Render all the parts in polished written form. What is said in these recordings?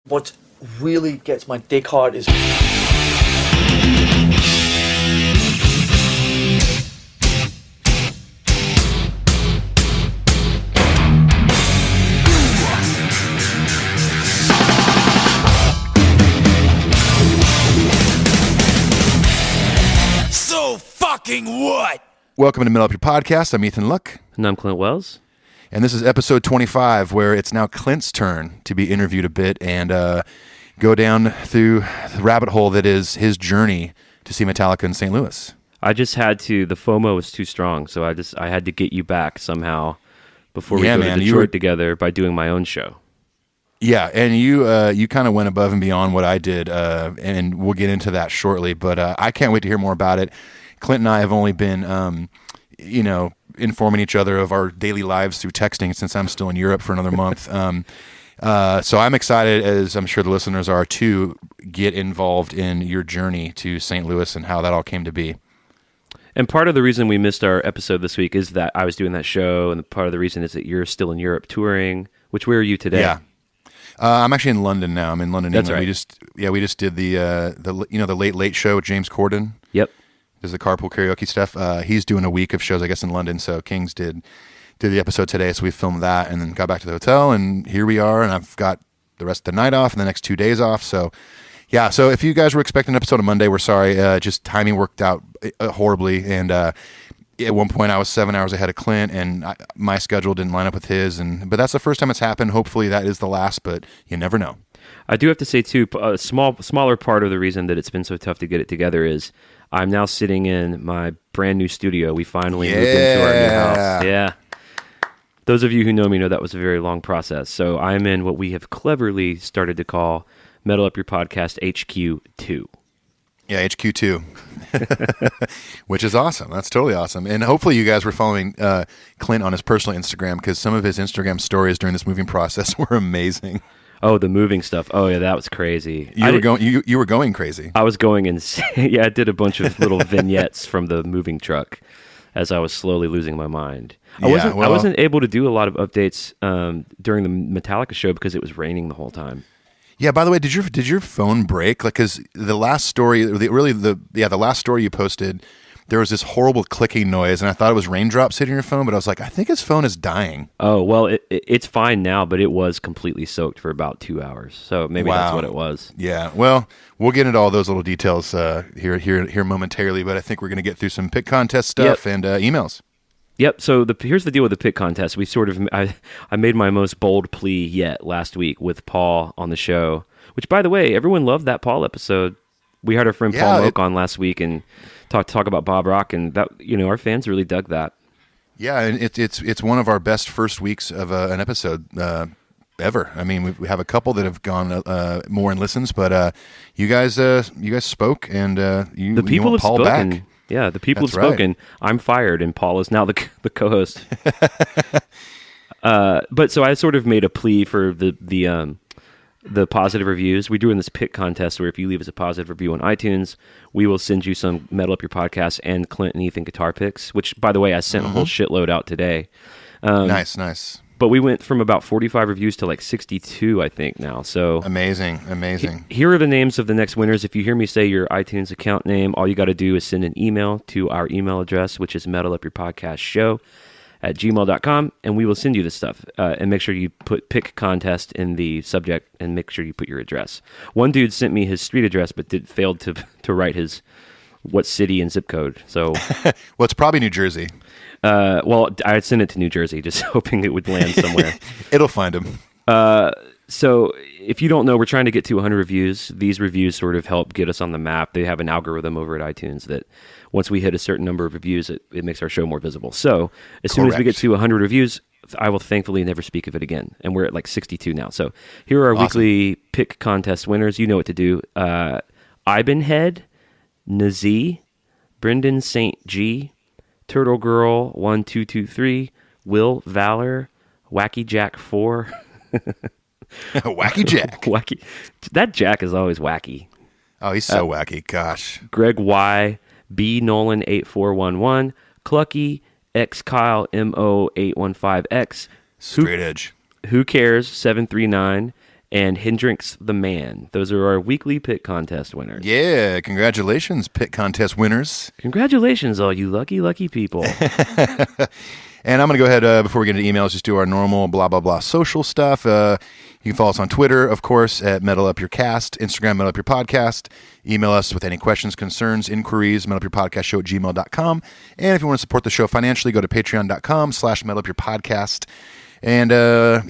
What really gets my dick hard is so fucking what? Welcome to Metal Up Your Podcast. I'm Ethan Luck. And I'm Clint Wells. And this is episode 25, where it's now Clint's turn to be interviewed a bit and go down through the rabbit hole that is his journey to see Metallica in St. Louis. I just had to, the FOMO was too strong, so I had to get you back somehow before we go to Detroit together by doing my own show. Yeah, and you kind of went above and beyond what I did, and we'll get into that shortly, but I can't wait to hear more about it. Clint and I have only been, informing each other of our daily lives through texting since I'm still in Europe for another month. So I'm excited, as I'm sure the listeners are, to get involved in your journey to St. Louis and how that all came to be. And part of the reason we missed our episode this week is that I was doing that show, and part of the reason is that you're still in Europe touring. Where are you today? Yeah. I'm actually in London now. I'm in London, That's England. right. We just did the Late Late Show with James Corden. Yep. Does the carpool karaoke stuff. He's doing a week of shows, I guess, in London. So Kings did the episode today, so we filmed that and then got back to the hotel, and here we are. And I've got the rest of the night off and the next 2 days off. So yeah. So if you guys were expecting an episode on Monday, we're sorry. Just timing worked out horribly, and at one point I was 7 hours ahead of Clint, and my schedule didn't line up with his. But that's the first time it's happened. Hopefully that is the last, but you never know. I do have to say too, a smaller part of the reason that it's been so tough to get it together is I'm now sitting in my brand new studio. We finally moved into our new house. Yeah. Those of you who know me know that was a very long process. So I'm in what we have cleverly started to call Metal Up Your Podcast HQ2. Yeah, HQ2, which is awesome. That's totally awesome. And hopefully you guys were following Clint on his personal Instagram, because some of his Instagram stories during this moving process were amazing. Oh, the moving stuff. Oh, yeah, that was crazy. You were going crazy. I was going insane. Yeah, I did a bunch of little vignettes from the moving truck as I was slowly losing my mind. I wasn't able to do a lot of updates during the Metallica show because it was raining the whole time. Yeah. By the way, did your phone break? Like, because the last story, the last story you posted, there was this horrible clicking noise, and I thought it was raindrops hitting your phone, but I was like, I think his phone is dying. Oh, well, it's fine now, but it was completely soaked for about 2 hours, so maybe that's what it was. Yeah, well, we'll get into all those little details here momentarily, but I think we're going to get through some pick contest stuff and emails. Yep. So here's the deal with the pick contest. I made my most bold plea yet last week with Paul on the show, which, by the way, everyone loved that Paul episode. We had our friend Paul Moak on last week and talk about Bob Rock, and that, our fans really dug that. Yeah, and it's one of our best first weeks of an episode ever. I mean, we have a couple that have gone more in listens, but you guys spoke, and the people want have Paul spoken. back. Yeah, the people That's have spoken. Right. I'm fired, and Paul is now the co-host. But so I sort of made a plea for the positive reviews. We're doing this pick contest where if you leave us a positive review on iTunes, we will send you some Metal Up Your Podcast and Clint and Ethan guitar picks, which, by the way, I sent a whole shitload out today. Nice. But we went from about 45 reviews to like 62, I think, now. So amazing. Here are the names of the next winners. If you hear me say your iTunes account name, all you got to do is send an email to our email address, which is metalupyourpodcastshow@gmail.com, and we will send you this stuff. And make sure you put pick contest in the subject, and make sure you put your address. One dude sent me his street address, but failed to write his what city and zip code. So, well, it's probably New Jersey. Well, I'd send it to New Jersey, just hoping it would land somewhere. It'll find him. So if you don't know, we're trying to get to 100 reviews. These reviews sort of help get us on the map. They have an algorithm over at iTunes that once we hit a certain number of reviews, it makes our show more visible. So as soon as we get to 100 reviews, I will thankfully never speak of it again. And we're at like 62 now. So here are our weekly pick contest winners. You know what to do. Ibenhead, Nazi, Brendan St. G, Turtle Girl 1223, Will Valor, Wacky Jack 4. Wacky Jack. Wacky. That Jack is always wacky. Oh, he's so wacky. Gosh. Greg Y, B Nolan 8411, Clucky, X Kyle MO 815X, Straight Edge. Who Cares 739, and Hendrix the Man. Those are our weekly pit contest winners. Yeah, congratulations, pit contest winners. Congratulations, all you lucky, lucky people. And I'm going to go ahead, before we get into emails, just do our normal blah, blah, blah social stuff. You can follow us on Twitter, of course, at Metal Up Your Cast, Instagram, Metal Up Your Podcast. Email us with any questions, concerns, inquiries, metalupyourpodcastshow@gmail.com. And if you want to support the show financially, go to patreon.com/metalupyourpodcast. And,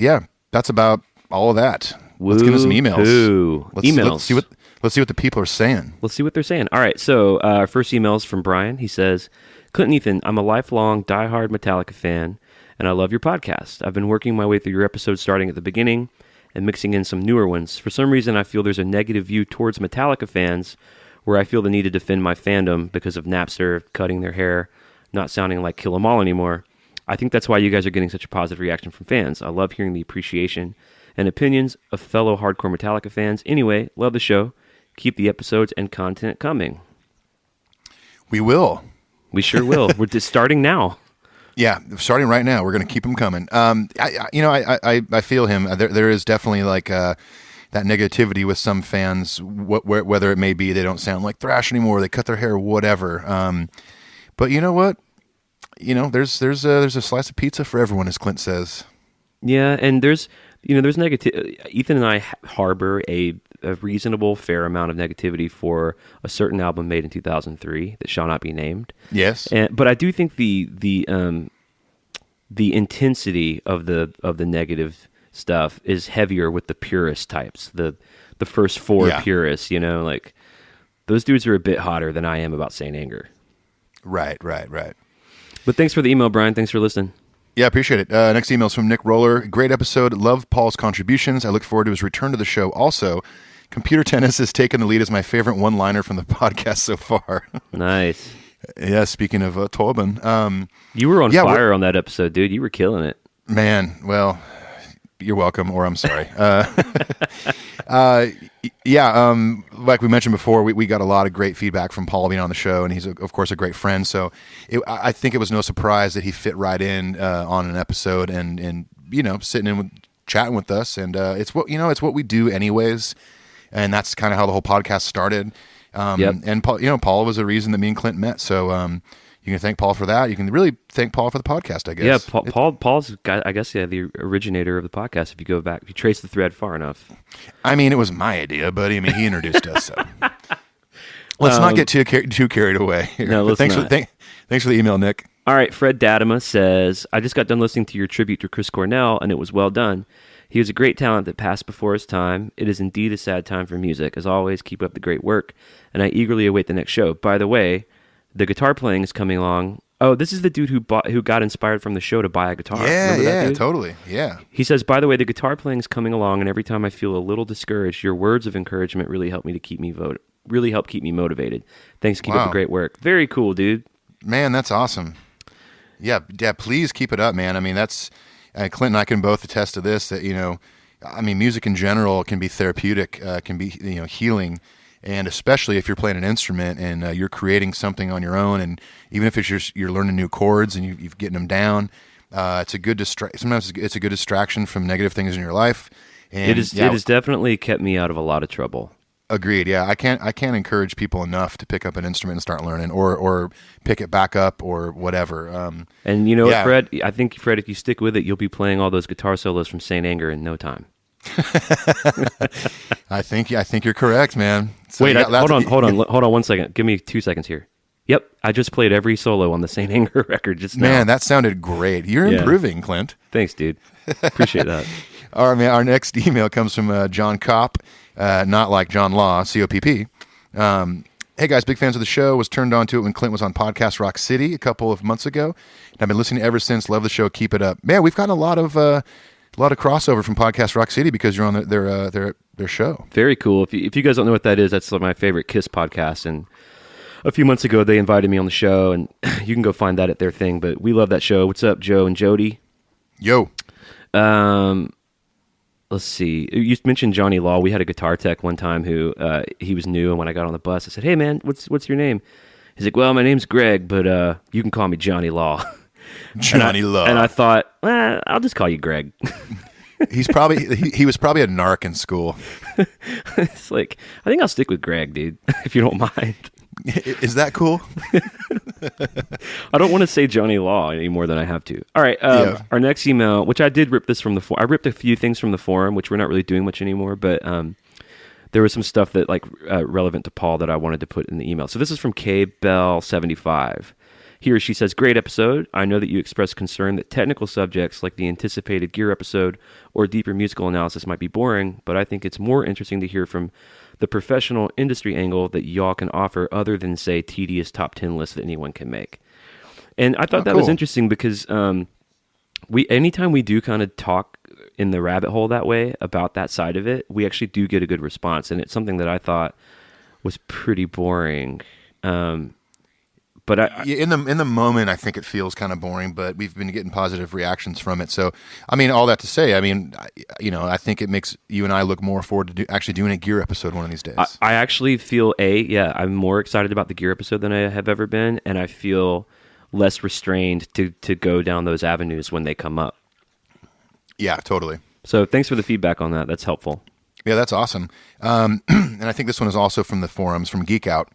yeah, that's about all of that. Let's get into some emails. Emails. Let's see what the people are saying. Let's see what they're saying. All right, so our first email is from Brian. He says, Clint and Ethan, I'm a lifelong diehard Metallica fan, and I love your podcast. I've been working my way through your episodes starting at the beginning and mixing in some newer ones. For some reason, I feel there's a negative view towards Metallica fans where I feel the need to defend my fandom because of Napster cutting their hair, not sounding like Kill 'Em All anymore. I think that's why you guys are getting such a positive reaction from fans. I love hearing the appreciation and opinions of fellow hardcore Metallica fans. Anyway, love the show. Keep the episodes and content coming. We will. We sure will. We're just starting now. Yeah, starting right now. We're going to keep them coming. I feel him. There is definitely like that negativity with some fans, whether it may be they don't sound like thrash anymore, they cut their hair, whatever. But you know what? There's a slice of pizza for everyone, as Clint says. Yeah, and there's negative. Ethan and I harbor a reasonable, fair amount of negativity for a certain album made in 2003 that shall not be named. Yes, but I do think the intensity of the negative stuff is heavier with the purist types. The first four purists, like those dudes are a bit hotter than I am about Saint Anger. Right. But thanks for the email, Brian. Thanks for listening. Yeah, appreciate it. Next email is from Nick Roller. Great episode. Love Paul's contributions. I look forward to his return to the show. Also, computer tennis has taken the lead as my favorite one-liner from the podcast so far. Nice. Yeah, speaking of Torben. You were on fire on that episode, dude. You were killing it. Man, well, you're welcome, or I'm sorry. Like we mentioned before, we got a lot of great feedback from Paul being on the show, and he's, of course, a great friend. So I think it was no surprise that he fit right in on an episode and sitting in chatting with us. And it's what we do anyways, and that's kind of how the whole podcast started. And Paul was a reason that me and Clint met. So you can thank Paul for that. You can really thank Paul for the podcast, I guess. Yeah, Paul's, I guess, the originator of the podcast, if you trace the thread far enough. I mean, it was my idea, but he introduced us. So let's not get too carried away here. No, let's thanks not. Thanks for the email, Nick. All right, Fred Dadema says, I just got done listening to your tribute to Chris Cornell, and it was well done. He was a great talent that passed before his time. It is indeed a sad time for music. As always, keep up the great work, and I eagerly await the next show. By the way, the guitar playing is coming along. Oh, this is the dude who got inspired from the show to buy a guitar. Yeah, totally. Yeah. He says, by the way, the guitar playing is coming along, and every time I feel a little discouraged, your words of encouragement really help keep me motivated. Thanks, keep up the great work. Very cool, dude. Man, that's awesome. Yeah, please keep it up, man. I mean, that's Clint and I can both attest to this. That music in general can be therapeutic, can be healing. And especially if you're playing an instrument and you're creating something on your own, and even if it's you're learning new chords and you're getting them down, it's a good sometimes it's a good distraction from negative things in your life. And it has definitely kept me out of a lot of trouble. Agreed. Yeah, I can't encourage people enough to pick up an instrument and start learning, or pick it back up, or whatever. And what, Fred? I think, Fred, if you stick with it, you'll be playing all those guitar solos from Saint Anger in no time. I think you're correct, man. So wait, hold on 1 second. Give me 2 seconds here. Yep, I just played every solo on the Saint Anger record just now. Man, that sounded great. You're improving, Clint. Thanks, dude. Appreciate that. All right, man. Our next email comes from John Kopp, not like John Law, COPP. Hey guys, big fans of the show. Was turned on to it when Clint was on Podcast Rock City a couple of months ago, and I've been listening ever since. Love the show. Keep it up, man. We've gotten a lot of crossover from Podcast Rock City because you're on their show. Very cool. If you guys don't know what that is, that's my favorite Kiss podcast. And a few months ago, they invited me on the show, and you can go find that at their thing. But we love that show. What's up, Joe and Jody? Yo. Let's see. You mentioned Johnny Law. We had a guitar tech one time who he was new, and when I got on the bus, I said, "Hey, man, what's your name?" He's like, "Well, my name's Greg, but you can call me Johnny Law." Johnny Law. And I thought, I'll just call you Greg. He's probably he was probably a narc in school. It's like, I think I'll stick with Greg, dude, if you don't mind. Is that cool? I don't want to say Johnny Law any more than I have to. All right, Yeah. Our next email, which I did rip this from the forum. I ripped a few things from the forum, which we're not really doing much anymore, but there was some stuff that relevant to Paul that I wanted to put in the email. So this is from KBell75. He or she says, great episode. I know that you expressed concern that technical subjects like the anticipated gear episode or deeper musical analysis might be boring, but I think it's more interesting to hear from the professional industry angle that y'all can offer other than, say, tedious top 10 lists that anyone can make. And I thought that was cool. interesting because anytime we do kind of talk in the rabbit hole that way about that side of it, we actually do get a good response. And it's something that I thought was pretty boring. But in the moment, I think it feels kind of boring, but we've been getting positive reactions from it. So, I mean, all that to say, I mean, I think it makes you and I look more forward to actually doing a gear episode one of these days. I actually feel I'm more excited about the gear episode than I have ever been, and I feel less restrained to go down those avenues when they come up. Yeah, totally. So, thanks for the feedback on that. That's helpful. Yeah, that's awesome. And I think this one is also from the forums, from Geek Out.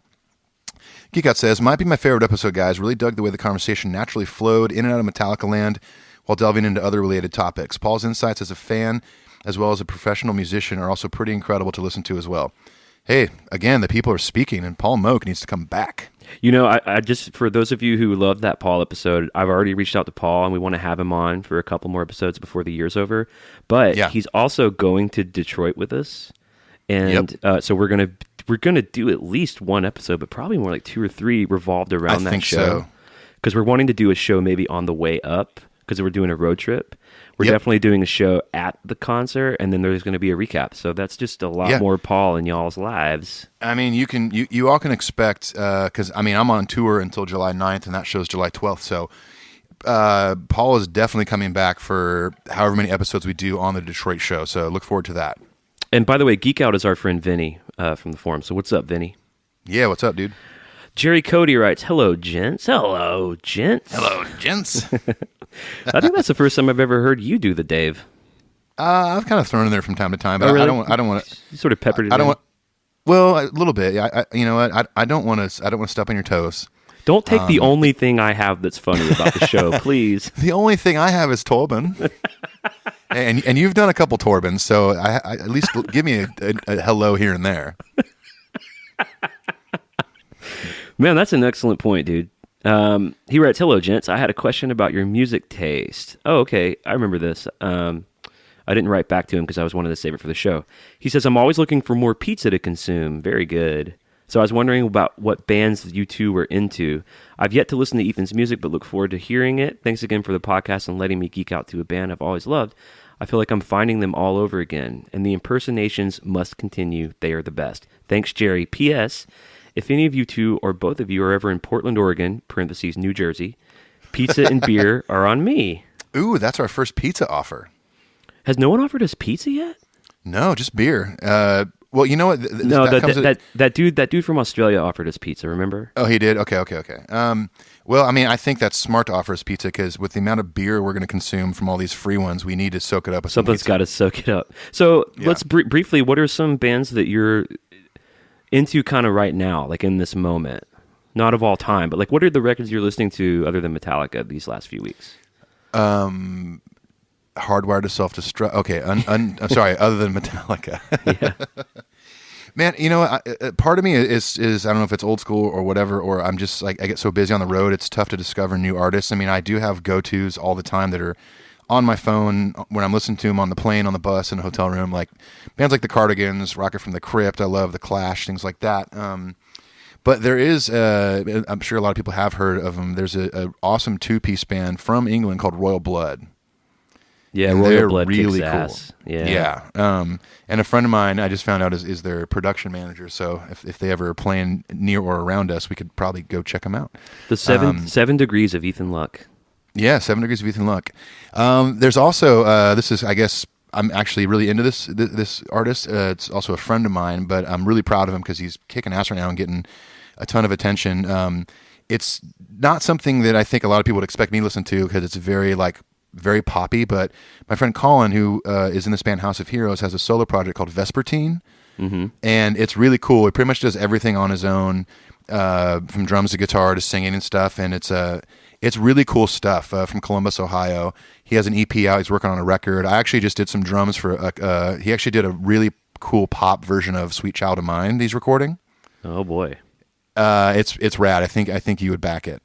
Geek Out says, might be my favorite episode, guys. Really dug the way the conversation naturally flowed in and out of Metallica land while delving into other related topics. Paul's insights as a fan, as well as a professional musician, are also pretty incredible to listen to as well. Hey, again, the people are speaking, and Paul Moak needs to come back. I just, for those of you who loved that Paul episode, I've already reached out to Paul, and we want to have him on for a couple more episodes before the year's over. But he's also going to Detroit with us, and so we're gonna do at least one episode, but probably more like 2 or 3 revolved around that show. Because we're wanting to do a show maybe on the way up, because we're doing a road trip. We're definitely doing a show at the concert, and then there's going to be a recap. So that's just a lot more Paul in y'all's lives. I mean, you all can expect, because I mean, I'm on tour until July 9th, and that show's July 12th. So Paul is definitely coming back for however many episodes we do on the Detroit show. So look forward to that. And by the way, Geek Out is our friend Vinny from the forum. So what's up, Vinny? Yeah, what's up, dude? Jerry Cody writes, hello, gents. Hello, gents. Hello, gents. I think that's the first time I've ever heard you do the Dave. I've kind of thrown in there from time to time, but really? I don't want to. You sort of peppered it. Well, a little bit. You know what? I don't want to step on your toes. Don't take the only thing I have that's funny about the show, please. The only thing I have is Torben. and you've done a couple Torbens, so I at least give me a hello here and there. Man, that's an excellent point, dude. He writes, hello, gents. I had a question about your music taste. Oh, okay. I remember this. I didn't write back to him because I was wanting to save it for the show. He says, I'm always looking for more pizza to consume. Very good. So I was wondering about what bands you two were into. I've yet to listen to Ethan's music, but look forward to hearing it. Thanks again for the podcast and letting me geek out to a band I've always loved. I feel like I'm finding them all over again, and the impersonations must continue. They are the best. Thanks, Jerry. P.S. If any of you two or both of you are ever in Portland, Oregon, parentheses, New Jersey, pizza and beer are on me. Ooh, that's our first pizza offer. Has no one offered us pizza yet? No, just beer. Well, you know what? That dude from Australia offered us pizza, remember? Oh, he did? Okay. Well, I mean, I think that's smart to offer us pizza because with the amount of beer we're going to consume from all these free ones, we need to soak it up with Something's got to soak it up. So let's briefly, what are some bands that you're into kind of right now, like in this moment? Not of all time, but like what are the records you're listening to other than Metallica these last few weeks? Hardwired to Self-Destruct. Okay, I'm sorry, other than Metallica. Yeah. Man, you know, part of me is I don't know if it's old school or whatever, or I'm just like I get so busy on the road, it's tough to discover new artists. I mean, I do have go-tos all the time that are on my phone when I'm listening to them on the plane, on the bus, in a hotel room, like bands like the Cardigans, Rocket from the Crypt. I love the Clash, things like that. But there is, I'm sure a lot of people have heard of them. There's an awesome 2-piece band from England called Royal Blood. Yeah, and Royal Blood really kicks cool. ass. Yeah. And a friend of mine, I just found out, is their production manager. So if they ever are playing near or around us, we could probably go check them out. The 7 degrees of Ethan Luck. Yeah, 7 degrees of Ethan Luck. There's also this is, I guess, I'm actually really into this artist. It's also a friend of mine, but I'm really proud of him because he's kicking ass right now and getting a ton of attention. It's not something that I think a lot of people would expect me to listen to because it's very like very poppy. But my friend Colin, who is in this band House of Heroes, has a solo project called Vespertine, and it's really cool. He pretty much does everything on his own, from drums to guitar to singing and stuff. And it's really cool stuff. From Columbus, Ohio. He has an EP out. He's working on a record. I actually just did some drums for. He actually did a really cool pop version of "Sweet Child of Mine." He's recording. Oh boy, it's rad. I think you would back it.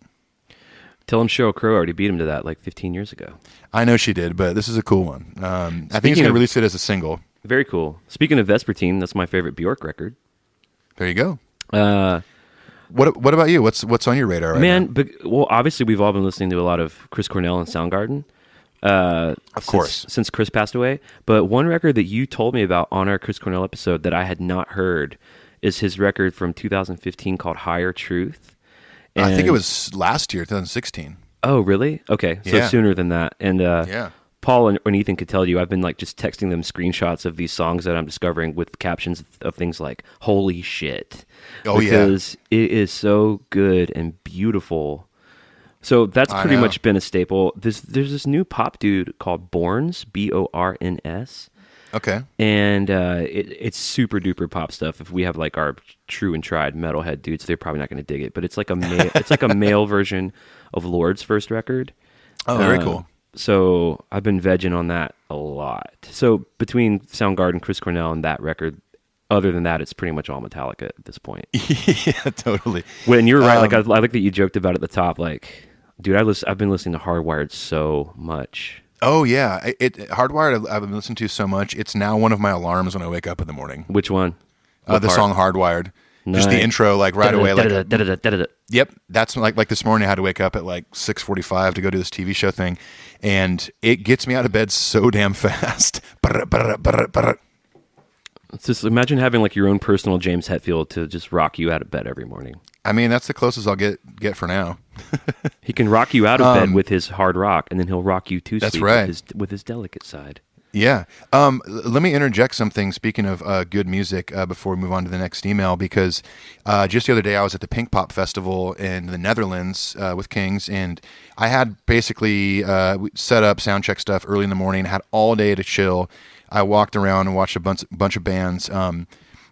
tell him Sheryl Crow already beat him to that like 15 years ago. I know she did, but this is a cool one. I think he's going to release it as a single. Very cool. Speaking of Vespertine, that's my favorite Bjork record. There you go. What about you? What's on your radar right now? Well, obviously we've all been listening to a lot of Chris Cornell and Soundgarden. Of course. Since Chris passed away. But one record that you told me about on our Chris Cornell episode that I had not heard is his record from 2015 called Higher Truth. And I think it was last year, 2016. Oh, really? Okay. So Yeah. sooner than that. And Yeah. Paul and Ethan could tell you, I've been like just texting them screenshots of these songs that I'm discovering with captions of things like "Holy shit!" Oh, yeah. because it is so good and beautiful. So that's I pretty know. much been a staple. There's this new pop dude called Borns, Borns, Okay. and it's super duper pop stuff. If we have like our true and tried metalhead dudes, they're probably not going to dig it. But it's like it's like a male version of Lord's first record. Oh, very cool. So I've been vegging on that a lot. So between Soundgarden, Chris Cornell, and that record, other than that, it's pretty much all Metallica at this point. Yeah, totally. When you're right, like I like that you joked about at the top, like, dude, I've been listening to Hardwired so much. Oh yeah, Hardwired. I've been listening to so much. It's now one of my alarms when I wake up in the morning. Which one? The song Hardwired. Just the Nice. intro, like right away. Like, Da-da-da-da-da-da-da. yep, that's like this morning. I had to wake up at like 6:45 to go do this TV show thing, and it gets me out of bed so damn fast. It's just imagine having like your own personal James Hetfield to just rock you out of bed every morning. I mean, that's the closest I'll get for now. He can rock you out of bed with his hard rock, and then he'll rock you to That's sleep right. with his delicate side. Yeah. Let me interject something. Speaking of good music, before we move on to the next email, because just the other day I was at the Pink Pop Festival in the Netherlands with Kings, and I had basically set up sound check stuff early in the morning. Had all day to chill. I walked around and watched a bunch of bands.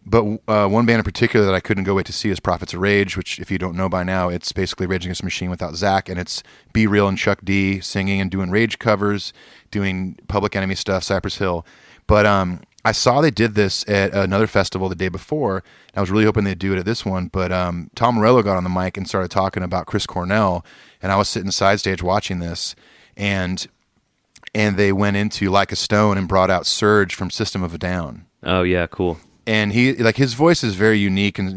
But one band in particular that I couldn't go wait to see is Prophets of Rage, which, if you don't know by now, it's basically Rage Against the Machine without Zach, and it's Be Real and Chuck D singing and doing Rage covers, doing Public Enemy stuff, Cypress Hill. But I saw they did this at another festival the day before, and I was really hoping they'd do it at this one. But Tom Morello got on the mic and started talking about Chris Cornell, and I was sitting side stage watching this, and they went into Like a Stone and brought out Surge from System of a Down. Oh yeah, cool. And his voice is very unique, and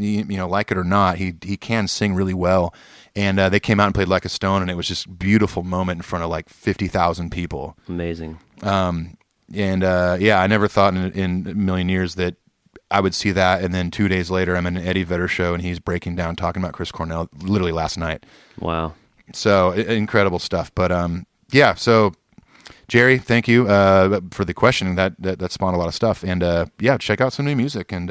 like it or not, he can sing really well. And they came out and played Like a Stone, and it was just a beautiful moment in front of like 50,000 people. Amazing. I never thought in a million years that I would see that. And then 2 days later, I'm in an Eddie Vedder show, and he's breaking down talking about Chris Cornell literally last night. Wow. So incredible stuff. But so. Jerry, thank you for the question. That spawned a lot of stuff. And check out some new music. And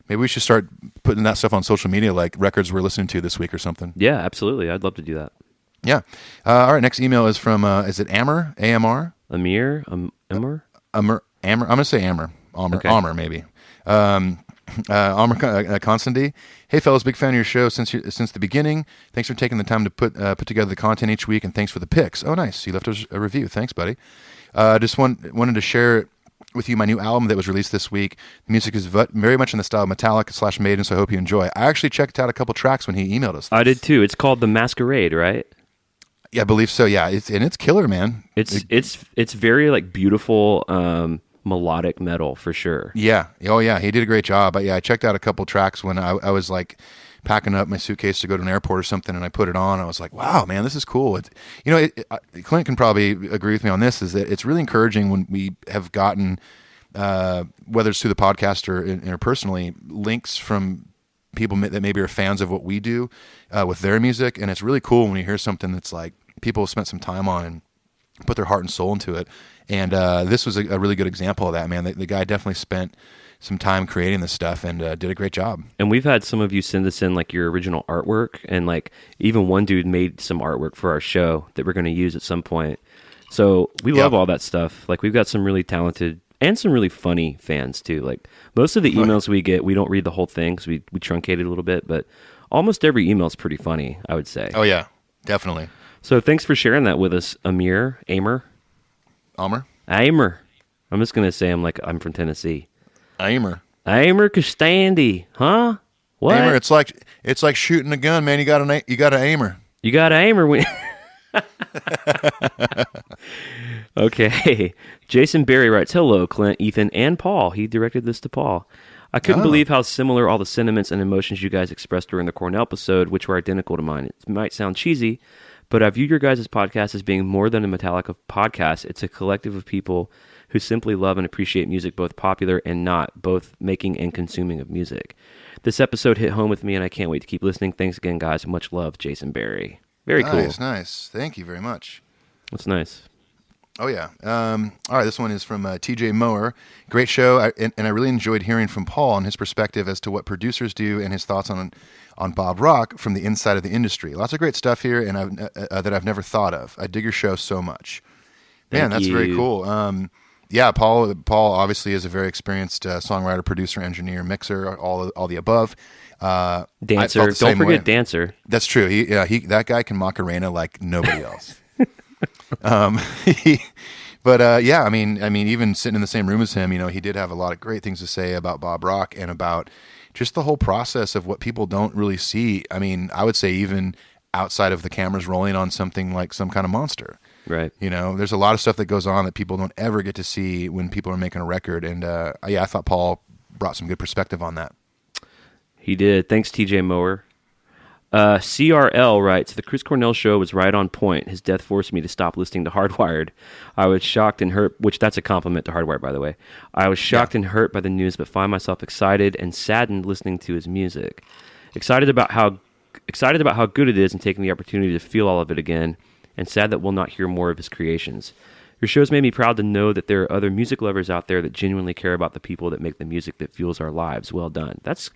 maybe we should start putting that stuff on social media, like records we're listening to this week or something. Yeah, absolutely. I'd love to do that. Yeah. All right. Next email is from, is it Amr? AMR? Amir? Amr? Amr? I'm going to say Amr. Okay. Amr, maybe. Amr Constandi. Hey, fellas, big fan of your show since the beginning. Thanks for taking the time to put together the content each week, and thanks for the picks. Oh, nice. You left us a review. Thanks, buddy. Just wanted to share with you my new album that was released this week. The music is very much in the style of Metallica / Maiden, so I hope you enjoy. I actually checked out a couple tracks when he emailed us. I did too. It's called The Masquerade, right? Yeah, I believe so. Yeah, it's killer, man. It's very like beautiful melodic metal for sure. Yeah. Oh, yeah. He did a great job. But yeah, I checked out a couple tracks when I was like packing up my suitcase to go to an airport or something, and I put it on. I was like, wow, man, this is cool. Clint can probably agree with me on this, is that it's really encouraging when we have gotten, whether it's through the podcast or personally, links from people that maybe are fans of what we do with their music. And it's really cool when you hear something that's like people have spent some time on and put their heart and soul into it. And this was a really good example of that, man. The guy definitely spent some time creating this stuff and did a great job. And we've had some of you send us in like your original artwork, and like even one dude made some artwork for our show that we're going to use at some point. So we love Yep. all that stuff. Like we've got some really talented and some really funny fans too. Like most of the emails we get, we don't read the whole thing because we truncate it a little bit, but almost every email is pretty funny, I would say. Oh yeah, definitely. So thanks for sharing that with us, Amer. Almer. I'm just gonna say I'm from Tennessee. Aimer. Amer Costandi, huh? What? Aimer. It's like shooting a gun, man. You got an aimer. You got Amer when. Okay. Jason Berry writes, "Hello, Clint, Ethan, and Paul." He directed this to Paul. I couldn't believe how similar all the sentiments and emotions you guys expressed during the Cornell episode, which were identical to mine. It might sound cheesy, but I view your guys' podcast as being more than a Metallica podcast. It's a collective of people who simply love and appreciate music, both popular and not, both making and consuming of music. This episode hit home with me, and I can't wait to keep listening. Thanks again, guys. Much love, Jason Berry. Very cool. Nice. Thank you very much. That's nice. Oh, yeah. All right, this one is from TJ Mower. Great show, and I really enjoyed hearing from Paul on his perspective as to what producers do and his thoughts on Bob Rock from the inside of the industry. Lots of great stuff here and that I've never thought of. I dig your show so much. Man, that's very cool. Yeah, Paul obviously is a very experienced songwriter, producer, engineer, mixer, all the above. Dancer. Don't forget Dancer. That's true. He that guy can Macarena like nobody else. Yeah, I mean, even sitting in the same room as him, he did have a lot of great things to say about Bob Rock and about just the whole process of what people don't really see. I mean, I would say even outside of the cameras rolling on something like Some Kind of Monster. Right. There's a lot of stuff that goes on that people don't ever get to see when people are making a record. And I thought Paul brought some good perspective on that. He did. Thanks, TJ Mower. CRL writes, "The Chris Cornell show was right on point. His death forced me to stop listening to Hardwired. I was shocked and hurt," which that's a compliment to Hardwired, by the way. "I was shocked and hurt by the news, but find myself excited and saddened listening to his music. Excited about how good it is and taking the opportunity to feel all of it again, and sad that we'll not hear more of his creations. Your show's made me proud to know that there are other music lovers out there that genuinely care about the people that make the music that fuels our lives. Well done." That's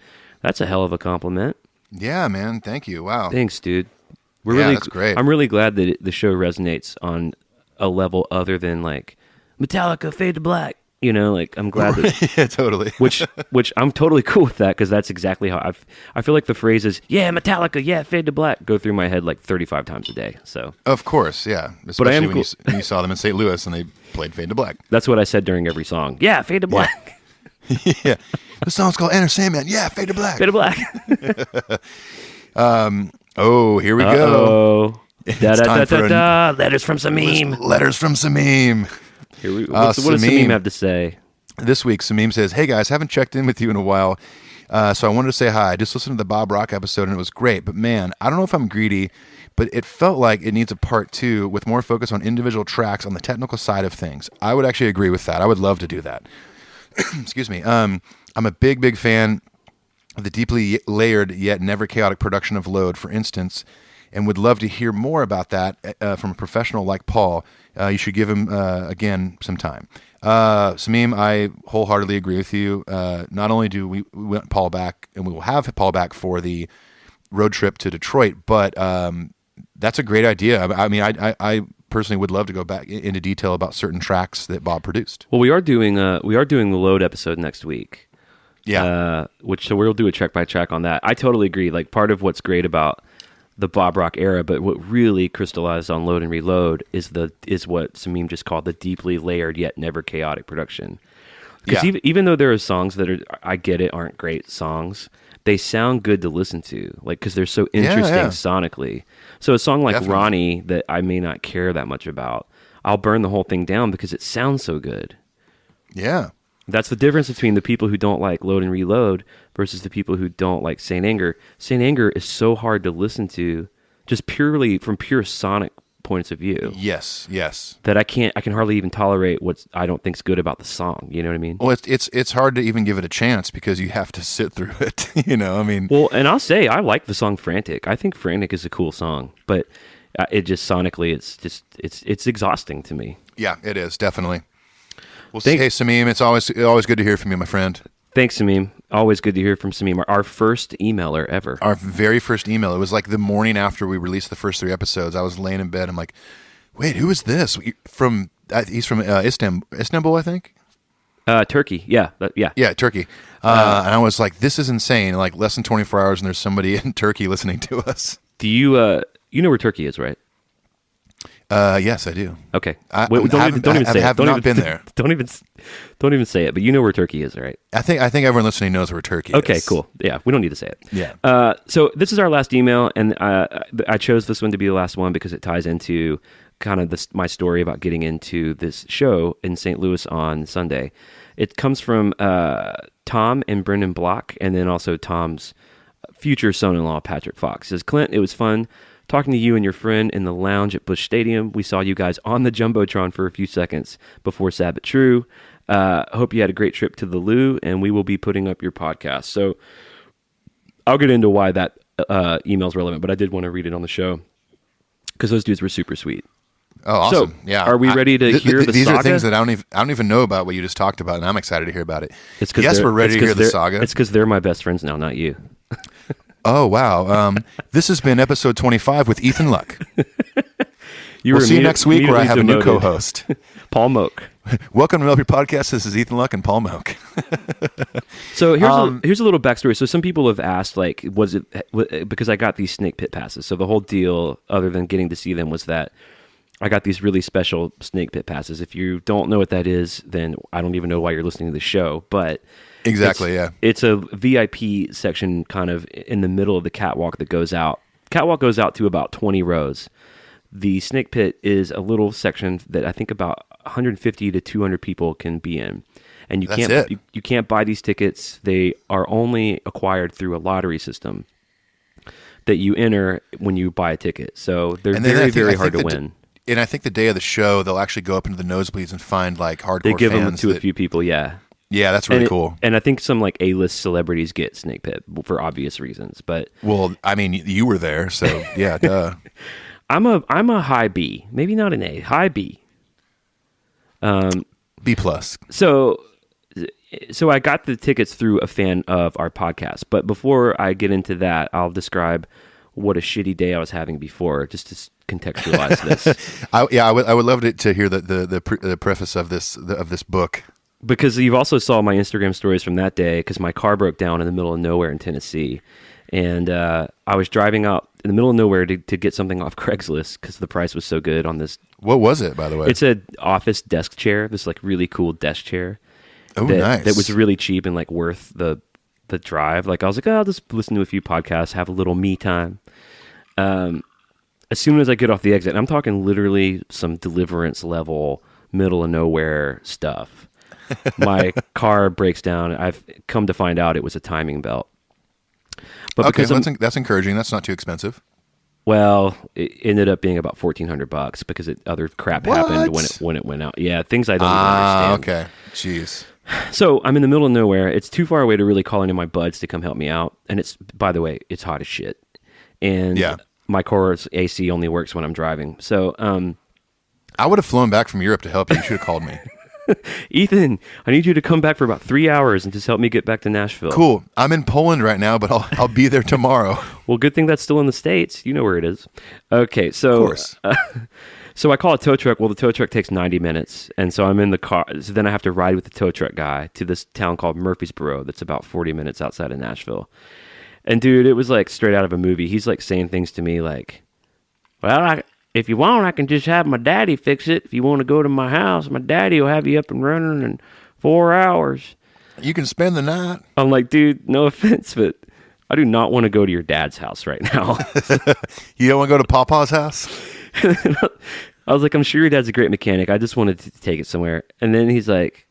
a hell of a compliment. Yeah, man. Thank you. Wow. Thanks, dude. That's great. I'm really glad that the show resonates on a level other than like Metallica, Fade to Black. I'm glad that. Yeah, totally. which I'm totally cool with that because that's exactly how I feel like the phrases "yeah, Metallica, yeah, Fade to Black" go through my head like 35 times a day. So of course, yeah. Especially when you saw them in St. Louis and they played Fade to Black. That's what I said during every song. Yeah, Fade to Black. Yeah. The song's called Enter Sandman. Yeah, Fade to Black. Fade to Black. Oh, here we go. Letters from Samim. Letters from Samim. What does Samim have to say? This week, Samim says, "Hey guys, haven't checked in with you in a while, so I wanted to say hi. I just listened to the Bob Rock episode and it was great, but man, I don't know if I'm greedy, but it felt like it needs a part 2 with more focus on individual tracks on the technical side of things." I would actually agree with that. I would love to do that. Excuse me. I'm a big fan of the deeply layered yet never chaotic production of Load, for instance, and would love to hear more about that from a professional like Paul. You should give him, again, some time. Samim, I wholeheartedly agree with you. Not only do we want Paul back, and we will have Paul back for the road trip to Detroit, but that's a great idea. I mean, I personally would love to go back into detail about certain tracks that Bob produced. Well, we are doing the Load episode next week. Yeah. So we'll do a track by track on that. I totally agree. Like part of what's great about the Bob Rock era, but what really crystallized on Load and Reload is what Samim just called the deeply layered yet never chaotic production. Because even though there are songs that I get it, aren't great songs, they sound good to listen to, like because they're so interesting sonically. So a song like Ronnie that I may not care that much about, I'll burn the whole thing down because it sounds so good. Yeah. That's the difference between the people who don't like Load and Reload versus the people who don't like Saint Anger. Saint Anger is so hard to listen to, just purely from pure sonic points of view. Yes. That I can hardly even tolerate what I don't think's good about the song. You know what I mean? Well, it's hard to even give it a chance because you have to sit through it. I mean. Well, and I'll say I like the song Frantic. I think Frantic is a cool song, but it just sonically, it's exhausting to me. Yeah, it is definitely. Well, hey Samim, it's always good to hear from you, my friend. Thanks, Samim. Always good to hear from Samim. Our first emailer ever. Our very first email. It was like the morning after we released the first 3 episodes. I was laying in bed. I'm like, Wait, who is this? He's from Istanbul, I think. Turkey. Yeah. Yeah. Yeah, Turkey. And I was like, this is insane. Like less than 24 hours, and there's somebody in Turkey listening to us. Do you you know where Turkey is, right? Yes, I do. Okay. I Don't even say it. have not been there. Don't even say it. But you know where Turkey is, right? I think everyone listening knows where Turkey is. Okay, cool. Yeah, we don't need to say it. Yeah. So this is our last email, and I chose this one to be the last one because it ties into kind of my story about getting into this show in St. Louis on Sunday. It comes from Tom and Brendan Block, and then also Tom's future son-in-law, Patrick Fox. It says, Clint, it was fun talking to you and your friend in the lounge at Busch Stadium. We saw you guys on the Jumbotron for a few seconds before Sad But True. Hope you had a great trip to the Lou, and we will be putting up your podcast. So I'll get into why that email is relevant, but I did want to read it on the show because those dudes were super sweet. Oh, awesome! So, Yeah, are we ready to hear the these saga? These are things that I don't even know about what you just talked about, and I'm excited to hear about it. Yes, we're ready to hear the saga. It's because they're my best friends now, not you. Oh, wow. This has been episode 25 with Ethan Luck. We'll see you next week where I have a new co-host. Paul Moak. Welcome to Your Podcast. This is Ethan Luck and Paul Moak. So here's a little backstory. So some people have asked, like, was it because I got these snake pit passes? So the whole deal, other than getting to see them, was that I got these really special snake pit passes. If you don't know what that is, then I don't even know why you're listening to the show. But exactly, it's a VIP section kind of in the middle of the catwalk that goes out. Catwalk goes out to about 20 rows. The snake pit is a little section that I think about 150 to 200 people can be in. And you can't buy these tickets. They are only acquired through a lottery system that you enter when you buy a ticket. So they're very hard to win. And I think the day of the show, they'll actually go up into the nosebleeds and find like hardcore fans. They give them to a few people, yeah. Yeah, that's really cool. And I think some like A-list celebrities get snake pit for obvious reasons. But well, I mean, you were there, so yeah, duh. I'm a high B, maybe not an A, high B. B plus. So I got the tickets through a fan of our podcast. But before I get into that, I'll describe what a shitty day I was having before, just to contextualize this. I would love to hear the preface of this book. Because you've also saw my Instagram stories from that day, because my car broke down in the middle of nowhere in Tennessee. And I was driving out in the middle of nowhere to get something off Craigslist because the price was so good on this. What was it, by the way? It's an office desk chair, this like really cool desk chair. Oh, nice. That was really cheap and like worth the drive. Like I was like, I'll just listen to a few podcasts, have a little me time. As soon as I get off the exit, I'm talking literally some Deliverance level, middle of nowhere stuff. My car breaks down. I've come to find out it was a timing belt. But okay, that's encouraging. That's not too expensive. Well, it ended up being about $1,400 because other crap happened when it went out. Yeah, things I don't even understand. Okay, jeez. So I'm in the middle of nowhere. It's too far away to really call any of my buds to come help me out. And it's, by the way, it's hot as shit. And my car's AC only works when I'm driving. So I would have flown back from Europe to help you. You should have called me. Ethan, I need you to come back for about 3 hours and just help me get back to Nashville. Cool. I'm in Poland right now, but I'll be there tomorrow. Well, good thing that's still in the States. You know where it is. Okay, so of course. So I call a tow truck. Well, the tow truck takes 90 minutes, and so I'm in the car. So then I have to ride with the tow truck guy to this town called Murfreesboro that's about 40 minutes outside of Nashville. And dude, it was like straight out of a movie. He's like saying things to me like, well, if you want, I can just have my daddy fix it. If you want to go to my house, my daddy will have you up and running in 4 hours. You can spend the night. I'm like, dude, no offense, but I do not want to go to your dad's house right now. You don't want to go to Papa's house? I was like, I'm sure your dad's a great mechanic. I just wanted to take it somewhere. And then he's like,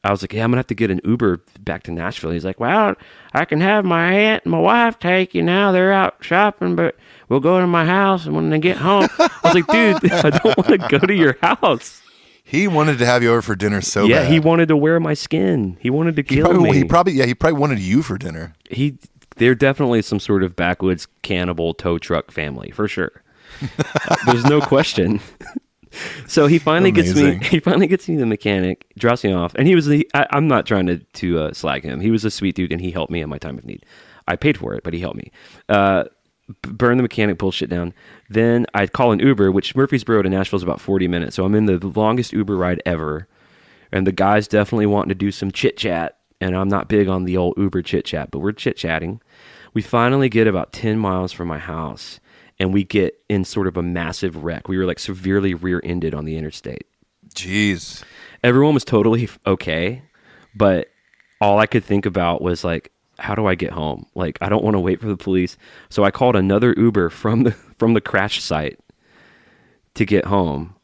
I was like, yeah, I'm going to have to get an Uber back to Nashville. He's like, well, I can have my aunt and my wife take you now. They're out shopping, but we'll go to my house. And when they get home, I was like, dude, I don't want to go to your house. He wanted to have you over for dinner so bad. Yeah, he wanted to wear my skin. He wanted to kill me. He probably wanted you for dinner. They're definitely some sort of backwoods cannibal tow truck family, for sure. There's no question. So he finally gets me the mechanic, drops me off, and I'm not trying to slag him. He was a sweet dude, and he helped me in my time of need. I paid for it, but he helped me. burn the mechanic bullshit down. Then I'd call an Uber, which Murfreesboro to Nashville is about 40 minutes. So I'm in the longest Uber ride ever. And the guy's definitely wanting to do some chit-chat. And I'm not big on the old Uber chit-chat, but we're chit-chatting. We finally get about 10 miles from my house, and we get in sort of a massive wreck. We were like severely rear-ended on the interstate. Jeez. Everyone was totally okay, but all I could think about was like, how do I get home? Like, I don't want to wait for the police. So I called another Uber from the crash site to get home.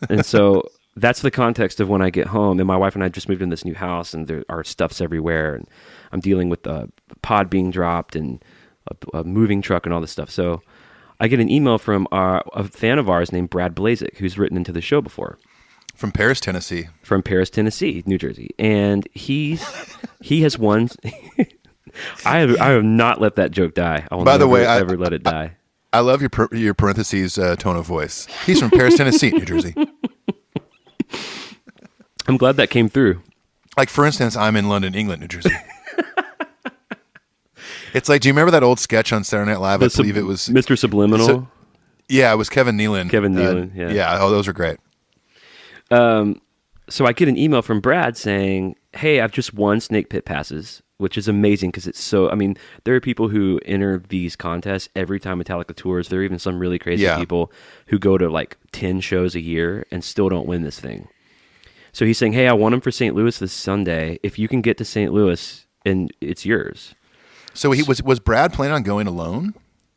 And so that's the context of when I get home. And my wife and I just moved in this new house, and our stuff's everywhere. And I'm dealing with a pod being dropped and a moving truck and all this stuff. So I get an email from a fan of ours named Brad Blazek, who's written into the show before. From Paris, Tennessee. From Paris, Tennessee, New Jersey. And he has won. I have not let that joke die. I will By the way, ever let it die. I love your parentheses tone of voice. He's from Paris, Tennessee, New Jersey. I'm glad that came through. Like, for instance, I'm in London, England, New Jersey. It's like, do you remember that old sketch on Saturday Night Live? I believe it was Mr. Subliminal. Yeah, it was Kevin Nealon. Yeah. Yeah, oh, those are great. So I get an email from Brad saying, hey, I've just won Snake Pit passes, which is amazing because it's so, I mean, there are people who enter these contests every time Metallica tours. There are even some really crazy people who go to like 10 shows a year and still don't win this thing. So he's saying, hey, I won them for St. Louis this Sunday. If you can get to St. Louis, and it's yours. So was Brad planning on going alone?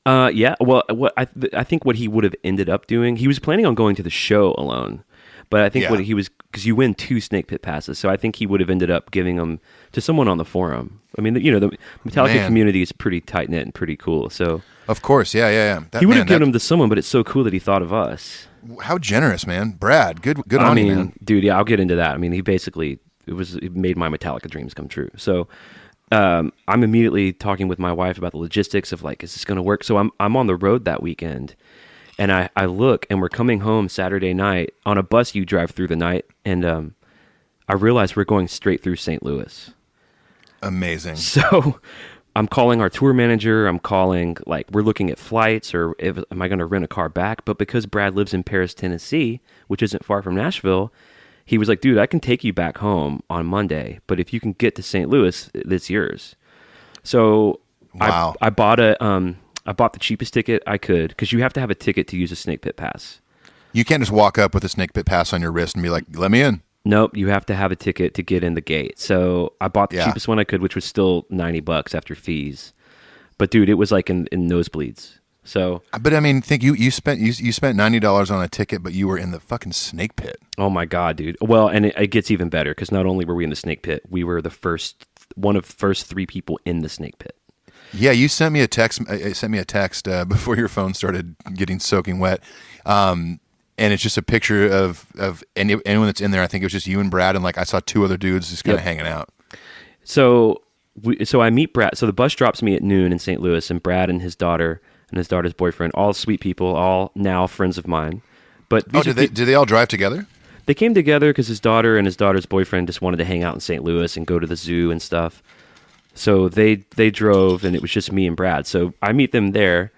Yeah. Well, I think what he would have ended up doing, he was planning on going to the show alone. But I think what he was, because you win 2 Snake Pit passes, so I think he would have ended up giving them to someone on the forum. I mean, you know, the Metallica community is pretty tight knit and pretty cool. So of course, yeah. He would have given them to someone, but it's so cool that he thought of us. How generous, man, Brad. Good on you, man. Dude, yeah, I'll get into that. I mean, it made my Metallica dreams come true. So I'm immediately talking with my wife about the logistics of like, is this going to work? So I'm on the road that weekend. And I look, and we're coming home Saturday night on a bus. You drive through the night, and I realize we're going straight through St. Louis. Amazing. So I'm calling our tour manager. I'm calling, like, we're looking at flights, or am I going to rent a car back? But because Brad lives in Paris, Tennessee, which isn't far from Nashville, he was like, dude, I can take you back home on Monday, but if you can get to St. Louis, it's yours. So wow. I bought the cheapest ticket I could, because you have to have a ticket to use a Snake Pit pass. You can't just walk up with a Snake Pit pass on your wrist and be like, let me in. Nope, you have to have a ticket to get in the gate. So I bought the cheapest one I could, which was still $90 after fees. But dude, it was like in nosebleeds. So, but I mean, think you spent $90 on a ticket, but you were in the fucking Snake Pit. Oh my god, dude! Well, and it gets even better because not only were we in the Snake Pit, we were one of the first 3 people in the Snake Pit. Yeah, you sent me a text. Before your phone started getting soaking wet, and it's just a picture of anyone that's in there. I think it was just you and Brad, and like I saw 2 other dudes just kind of hanging out. So I meet Brad. So the bus drops me at noon in St. Louis, and Brad and his daughter and his daughter's boyfriend, all sweet people, all now friends of mine. But did they all drive together? They came together because his daughter and his daughter's boyfriend just wanted to hang out in St. Louis and go to the zoo and stuff. So they drove, and it was just me and Brad. So I meet them there.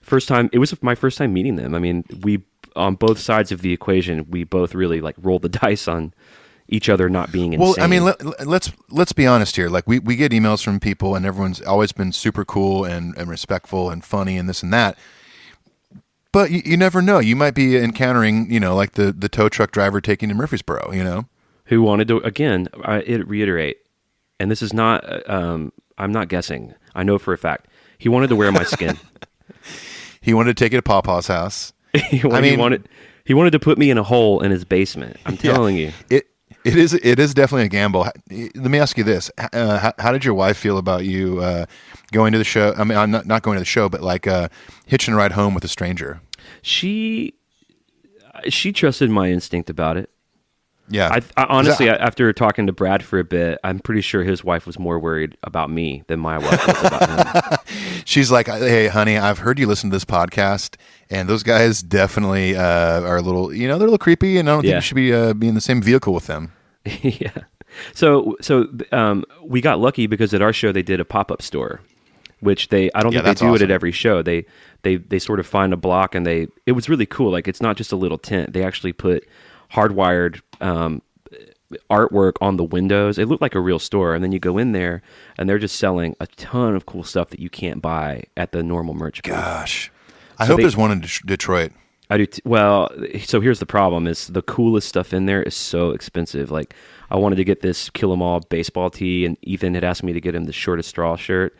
It was my first time meeting them. I mean, we, on both sides of the equation, we both really like rolled the dice on each other not being insane. Well, I mean, let's be honest here. Like we get emails from people, and everyone's always been super cool and respectful and funny and this and that. But you never know. You might be encountering, like the tow truck driver taking to Murfreesboro, who wanted to, again, I reiterate, and this is not, I'm not guessing. I know for a fact. He wanted to wear my skin. He wanted to take it to Pawpaw's house. He wanted to put me in a hole in his basement. I'm telling you. It is definitely a gamble. Let me ask you this: how did your wife feel about you going to the show? I mean, I'm not going to the show, but like hitching a ride home with a stranger. She trusted my instinct about it. Yeah, I honestly, after talking to Brad for a bit, I'm pretty sure his wife was more worried about me than my wife was about him. She's like, "Hey, honey, I've heard you listen to this podcast, and those guys definitely are a little, they're a little creepy, and I don't think you should be in the same vehicle with them." Yeah. So we got lucky because at our show they did a pop-up store which I don't think that's they do it awesome. at every show. They sort of find a block, and it was really cool. Like, it's not just a little tent. They actually put hardwired artwork on the windows. It looked like a real store, and then you go in there, and they're just selling a ton of cool stuff that you can't buy at the normal merch booth. Gosh, I hope there's one in Detroit. I do. Well, so here's the problem: is the coolest stuff in there is so expensive. Like, I wanted to get this Kill 'Em All baseball tee, and Ethan had asked me to get him the Shortest Straw shirt.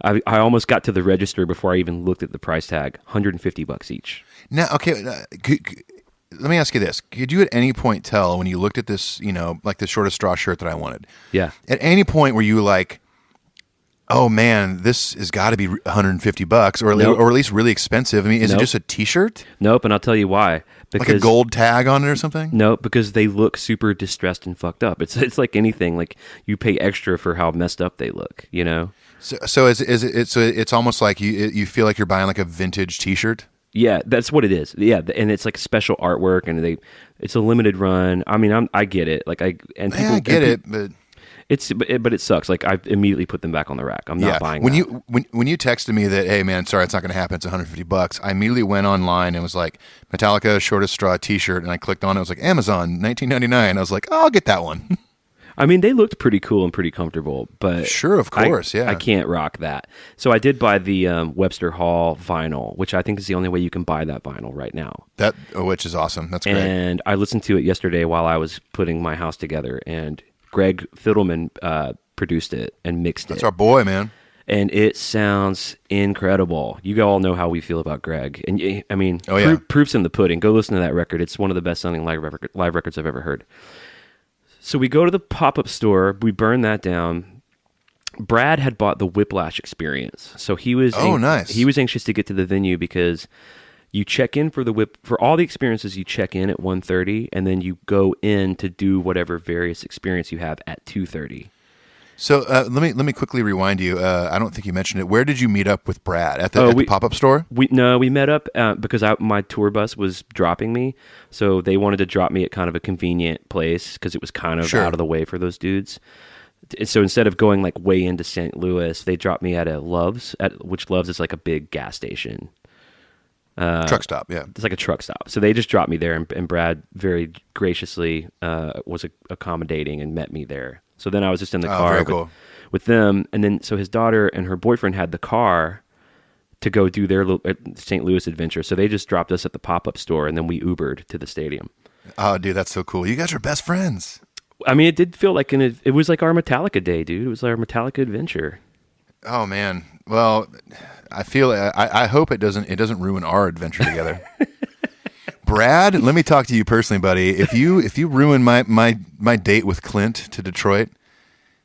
I almost got to the register before I even looked at the price tag. $150 each. Now, okay, let me ask you this: could you at any point tell when you looked at this, like the Shortest Straw shirt that I wanted? Yeah. At any point were you like, "Oh man, this has got to be $150, or Nope. or at least really expensive"? I mean, is Nope. it just a T-shirt, Nope, and I'll tell you why. like a gold tag on it or something? No, because they look super distressed and fucked up. It's like anything. Like, you pay extra for how messed up they look. So it's almost like you feel like you're buying like a vintage T-shirt. Yeah, that's what it is. Yeah, and it's like special artwork, and it's a limited run. I mean, I get it. Like, I get it, but but it sucks. Like, I immediately put them back on the rack. I'm not buying. When that. when you texted me that, hey man, sorry, it's not going to happen. It's $150. I immediately went online and was like, Metallica Shortest Straw T-shirt, and I clicked on it. I was like, Amazon, $19.99. I was like, oh, I'll get that one. I mean, they looked pretty cool and pretty comfortable, but Sure, of course, yeah. I can't rock that. So I did buy the Webster Hall vinyl, which I think is the only way you can buy that vinyl right now. Which is awesome. That's great. And I listened to it yesterday while I was putting my house together, and Greg Fiddleman produced it and mixed That's it. our boy, man. And it sounds incredible. You all know how we feel about Greg. And I mean, Oh, yeah. proof's in the pudding. Go listen to that record. It's one of the best-selling live records I've ever heard. So we go to the pop-up store. We burn that down. Brad had bought the Whiplash Experience. So he was nice. He was anxious to get to the venue because you check in for all the experiences. You check in at 1:30, and then you go in to do whatever various experience you have at 2:30. So let me quickly rewind you. I don't think you mentioned it. Where did you meet up with Brad at the pop-up store? We met up because my tour bus was dropping me, so they wanted to drop me at kind of a convenient place because it was kind of Sure. out of the way for those dudes. So instead of going like way into St. Louis, they dropped me at a Love's, which Love's is like a big gas station. Truck stop, yeah. It's like a truck stop. So they just dropped me there, and Brad very graciously was accommodating and met me there. So then I was just in the car very cool. with them, and then so his daughter and her boyfriend had the car to go do their St. Louis adventure. So they just dropped us at the pop-up store, and then we Ubered to the stadium. Oh, dude, that's so cool. You guys are best friends. I mean, it did feel like it was like our Metallica day, dude. It was our Metallica adventure. Oh man. Well, I hope it doesn't ruin our adventure together. Brad, let me talk to you personally, buddy. If you ruin my date with Clint to Detroit,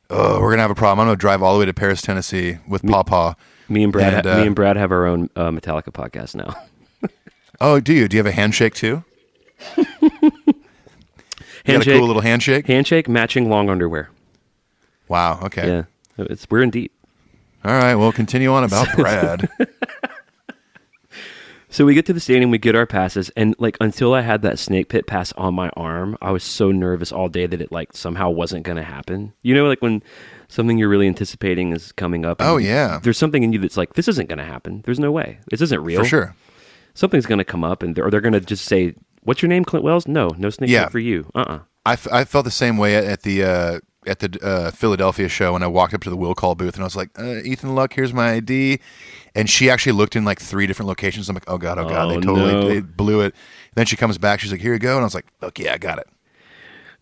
we're gonna have a problem. I'm gonna drive all the way to Paris, Tennessee with Pawpaw. Me and Brad have our own Metallica podcast now. Oh, do you? Do you have a handshake too? You got a cool little handshake? Handshake matching long underwear. Wow. Okay. Yeah, we're in deep. All right. Well, continue on about Brad. So we get to the stadium, we get our passes, and like until I had that snake pit pass on my arm, I was so nervous all day that it like somehow wasn't going to happen. You know, like when something you're really anticipating is coming up. Oh yeah. There's something in you that's like, this isn't going to happen. There's no way. This isn't real. For sure. Something's going to come up, and they're going to just say, "What's your name, Clint Wells?" No snake pit for you. I felt the same way at the Philadelphia show when I walked up to the will call booth and I was like, Ethan Luck, here's my ID. And she actually looked in like 3 different locations. I'm like, oh God, they blew it. Then she comes back, she's like, here you go. And I was like, fuck yeah, I got it.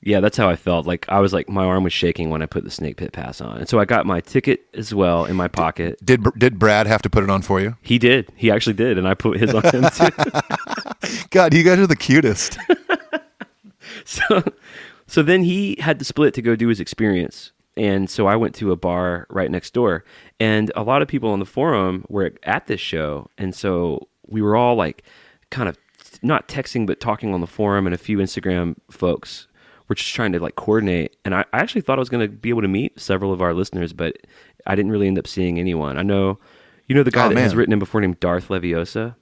Yeah, that's how I felt. Like I was like, my arm was shaking when I put the snake pit pass on. And so I got my ticket as well in my pocket. Did Brad have to put it on for you? He did. He actually did. And I put his on him too. God, you guys are the cutest. So then he had to split to go do his experience. And so I went to a bar right next door. And a lot of people on the forum were at this show. And so we were all like kind of not texting, but talking on the forum, and a few Instagram folks were just trying to like coordinate. And I actually thought I was going to be able to meet several of our listeners, but I didn't really end up seeing anyone. I know, you know, the guy that has written in before named Darth Leviosa.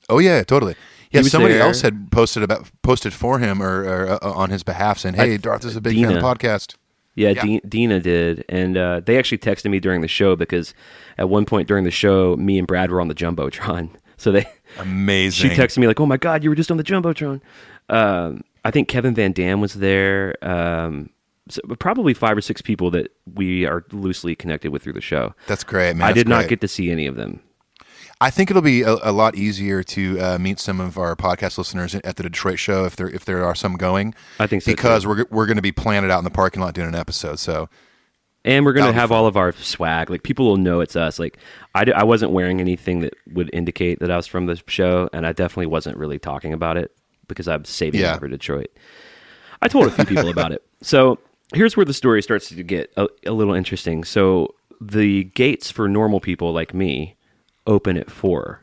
Oh yeah, totally. Yeah, somebody there. else had posted for him or on his behalf saying, "Hey, Darth is a big fan of the podcast." Yeah, Yeah. Dina did, and they actually texted me during the show because at one point during the show, me and Brad were on the jumbotron. So Amazing. she texted me like, "Oh my God, you were just on the jumbotron." I think Kevin Van Dam was there. So probably 5 or 6 people that we are loosely connected with through the show. That's great, man. I That's did not great. get to see any of them. I think it'll be a lot easier to meet some of our podcast listeners at the Detroit show if there are some going. I think so, because too. we're going to be planted out in the parking lot doing an episode. So And we're going to That'll be have fun. all of our swag. Like, people will know it's us. Like, I wasn't wearing anything that would indicate that I was from the show, and I definitely wasn't really talking about it because I'm saving it for Detroit. I told a few people about it. So here's where the story starts to get a little interesting. So the gates for normal people like me open at 4.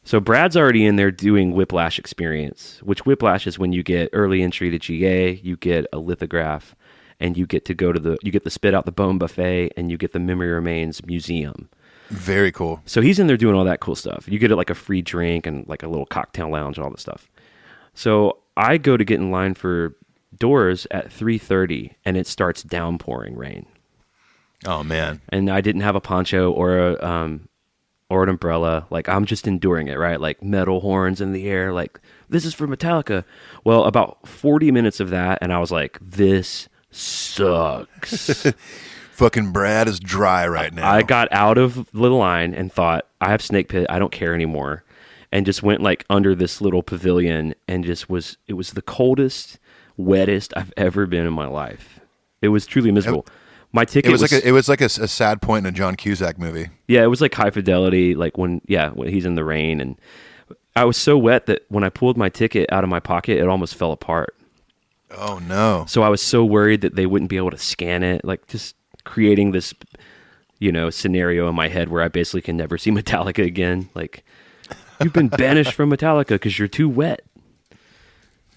So Brad's already in there doing Whiplash Experience, which Whiplash is when you get early entry to GA, you get a lithograph, and you get to go to you get the Spit Out the Bone buffet, and you get the Memory Remains Museum. very cool. So he's in there doing all that cool stuff. You get it like a free drink and like a little cocktail lounge and all this stuff. So I go to get in line for doors at 3:30, and it starts downpouring rain. Oh man. And I didn't have a poncho or an umbrella. Like, I'm just enduring it, right? Like, metal horns in the air, like, this is for Metallica. Well, about 40 minutes of that, and I was like, this sucks. Fucking Brad is dry right now. I got out of the line and thought, I have snake pit, I don't care anymore. And just went like under this little pavilion and it was the coldest, wettest I've ever been in my life. It was truly miserable. My ticket it was like a sad point in a John Cusack movie. Yeah, it was like High Fidelity, like when he's in the rain. And I was so wet that when I pulled my ticket out of my pocket, it almost fell apart. Oh no. So I was so worried that they wouldn't be able to scan it, like just creating this, scenario in my head where I basically can never see Metallica again. Like, you've been banished from Metallica because you're too wet.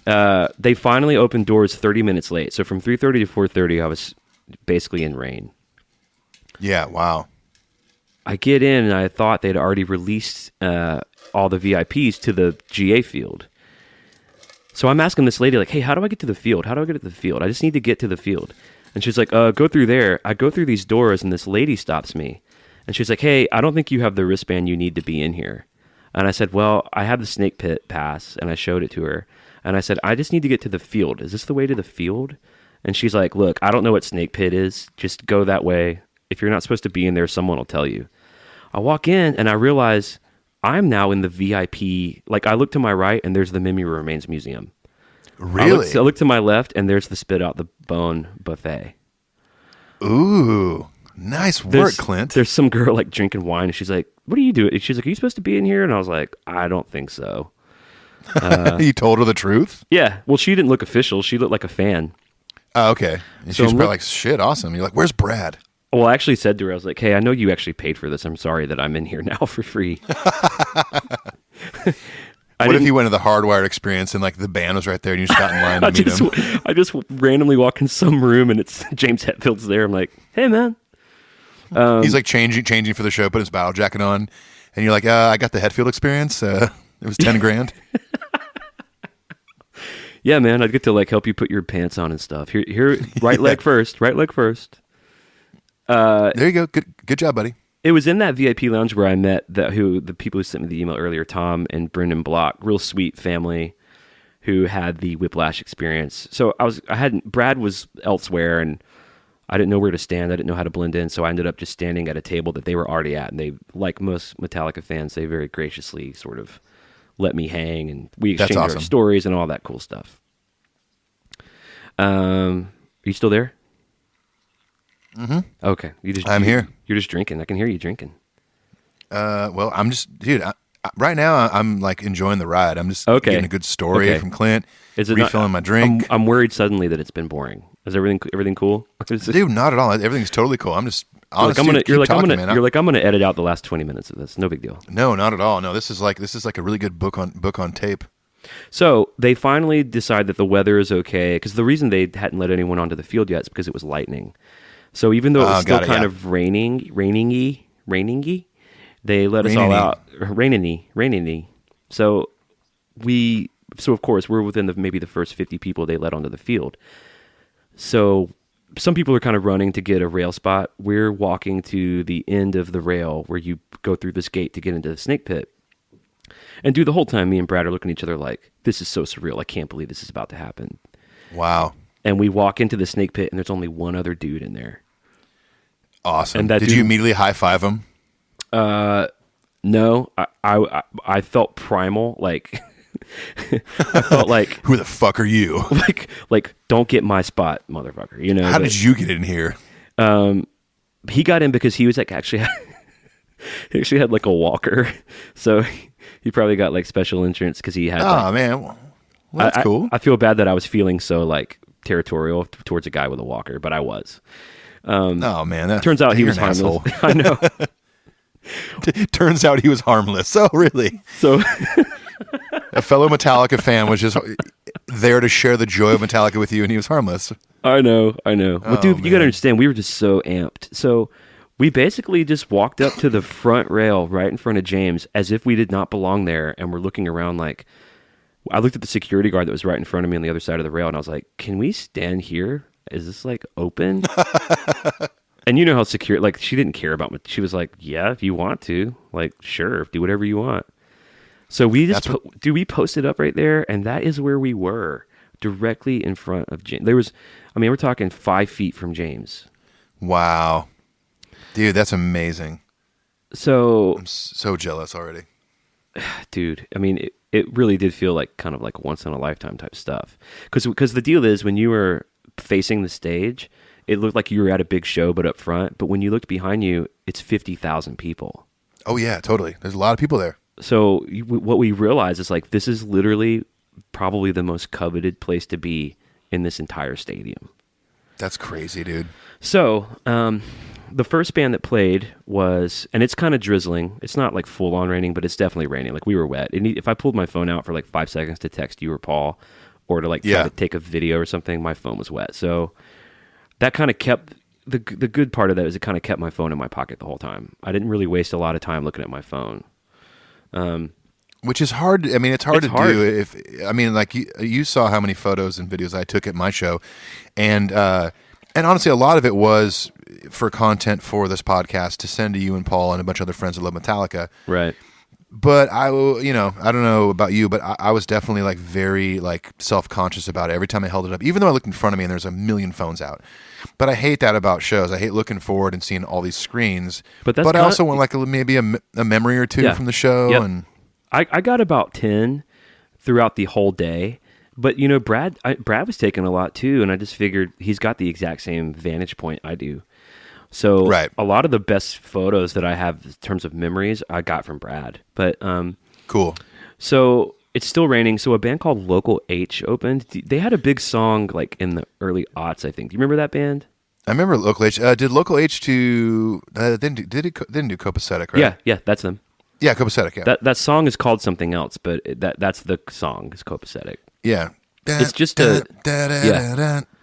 They finally opened doors 30 minutes late. So from 3:30 to 4:30, I was basically in rain. Yeah, wow. I get in and I thought they'd already released all the VIPs to the GA field. So I'm asking this lady, like, hey, how do I get to the field? How do I get to the field? I just need to get to the field. And she's like, go through there. I go through these doors and this lady stops me. And she's like, hey, I don't think you have the wristband you need to be in here. And I said, well, I have the snake pit pass. And I showed it to her. And I said, I just need to get to the field. Is this the way to the field? And she's like, look, I don't know what snake pit is. Just go that way. If you're not supposed to be in there, someone will tell you. I walk in and I realize I'm now in the VIP. Like, I look to my right and there's the Memory Remains Museum. Really? I look to my left and there's the Spit Out the Bone buffet. Ooh, nice work, Clint. There's some girl like drinking wine and she's like, what are you doing? She's like, are you supposed to be in here? And I was like, I don't think so. You told her the truth? Yeah. Well, she didn't look official. She looked like a fan. Oh, okay. And So she was I'm probably like, shit, awesome. You're like, where's Brad? Well, I actually said to her, I was like, hey, I know you actually paid for this. I'm sorry that I'm in here now for free. What if you went to the Hardwired experience and like the band was right there and you just got in line to meet him? I just randomly walk in some room and it's James Hetfield's there. I'm like, hey, man. He's like changing for the show, put his battle jacket on, and you're like, I got the Hetfield experience. It was $10,000. Yeah, man, I'd get to like help you put your pants on and stuff. Here, right leg first, right leg first. There you go. Good job, buddy. It was in that VIP lounge where I met the people who sent me the email earlier, Tom and Brendan Block, real sweet family who had the Whiplash experience. So Brad was elsewhere and I didn't know where to stand. I didn't know how to blend in. So I ended up just standing at a table that they were already at. And they, like most Metallica fans, they very graciously sort of let me hang and we exchanged our stories and all that cool stuff. Are you still there? Mm-hmm. Okay. I'm here. You're just drinking. I can hear you drinking. Well, I'm just, dude, right now I'm like enjoying the ride. I'm just getting a good story from Clint. Is it refilling my drink? I'm worried suddenly that it's been boring. Is everything cool? Dude, not at all. Everything's totally cool. I'm just honestly, I'm gonna edit out the last 20 minutes of this. No big deal. No, not at all. No, this is like a really good book on tape. So they finally decide that the weather is okay because the reason they hadn't let anyone onto the field yet is because it was lightning. So even though it was still kind of raining-y, they let us all out. Raining-y. So of course we're within maybe the first 50 people they let onto the field. So some people are kind of running to get a rail spot. We're walking to the end of the rail where you go through this gate to get into the snake pit. And dude, the whole time me and Brad are looking at each other like, this is so surreal. I can't believe this is about to happen. Wow. And we walk into the snake pit and there's only one other dude in there. Awesome. And that Did dude, you immediately high five him? No, I felt primal. Like, I felt like, Who the fuck are you? like, don't get my spot, motherfucker. You know, How did you get in here? He got in because he was like he actually had like a walker. So he probably got like special insurance because he had. Oh man, well, that's cool. I feel bad that I was feeling so like territorial towards a guy with a walker, but I was. Oh man, that Turns out he you're was an harmless. asshole. I know. Turns out he was harmless. Oh really? So A fellow Metallica fan was just there to share the joy of Metallica with you, and he was harmless. I know. Well, dude, you man. gotta understand, we were just so amped. So we basically just walked up to the front rail right in front of James as if we did not belong there, and we're looking around like. I looked at the security guard that was right in front of me on the other side of the rail, and I was like, "Can we stand here? Is this like open?" And you know how secure, like she didn't care about me. She was like, "Yeah, if you want to, like, sure, do whatever you want." So we just, we posted up right there, and that is where we were, directly in front of James. There was, I mean, we're talking 5 feet from James. Wow, dude, that's amazing. So I'm so jealous already. dude, I mean, it really did feel like kind of like once in a lifetime type stuff. Because the deal is when you were facing the stage, it looked like you were at a big show, but up front. But when you looked behind you, it's 50,000 people. Oh yeah, totally. There's a lot of people there. So what we realized is like this is literally probably the most coveted place to be in this entire stadium. That's crazy, dude. So the first band that played was, and it's kind of drizzling. It's not like full on raining, but it's definitely raining. Like we were wet. And if I pulled my phone out for like 5 seconds to text you or Paul, or to like try to take a video or something, my phone was wet. So that kind of kept the good part of that is it kind of kept my phone in my pocket the whole time. I didn't really waste a lot of time looking at my phone. Which is hard. I mean, it's hard to do. If I mean, like you saw how many photos and videos I took at my show, and honestly, a lot of it was for content for this podcast to send to you and Paul and a bunch of other friends that love Metallica. Right. But I don't know about you, but I was definitely like very like self-conscious about it every time I held it up, even though I looked in front of me and there's a million phones out. But I hate that about shows. I hate looking forward and seeing all these screens. But I also want like maybe a memory or two from the show. Yep. And I got about 10 throughout the whole day. But you know, Brad was taking a lot too, and I just figured he's got the exact same vantage point I do. So a lot of the best photos that I have in terms of memories I got from Brad. But cool. So it's still raining. So a band called Local H opened. They had a big song like in the early aughts, I think. Do you remember that band? I remember Local H. Did Local H didn't do Copacetic, right? Yeah, that's them. Yeah, Copacetic. Yeah. That song is called something else, but that's the song is Copacetic. Yeah. It's just a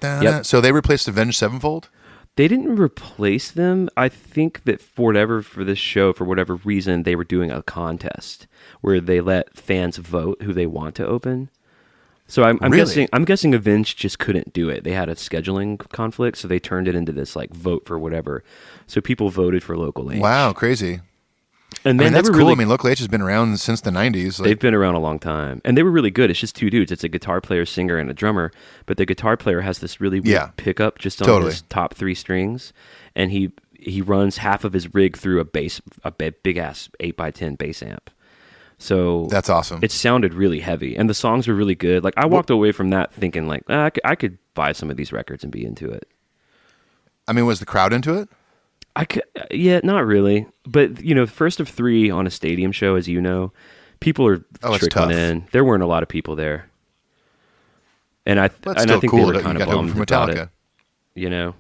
Yep. So they replaced Avenged Sevenfold? They didn't replace them. I think that for this show, for whatever reason, they were doing a contest where they let fans vote who they want to open. So I'm guessing Avenged just couldn't do it. They had a scheduling conflict, so they turned it into this like vote for whatever. So people voted for Local H. Wow, crazy. And I mean, that's cool. I mean, Local H has been around since the 90s. They've been around a long time. And they were really good. It's just two dudes. It's a guitar player, singer, and a drummer. But the guitar player has this really weird pickup just on his top 3 strings. And he runs half of his rig through a big-ass 8x10 bass amp. So that's awesome. It sounded really heavy. And the songs were really good. Like, I walked away from that thinking, like, I could buy some of these records and be into it. I mean, was the crowd into it? Yeah, not really. But, you know, first of 3 on a stadium show, as you know, people are trickling in. There weren't a lot of people there. And I think cool they were kind of bummed about it. You know?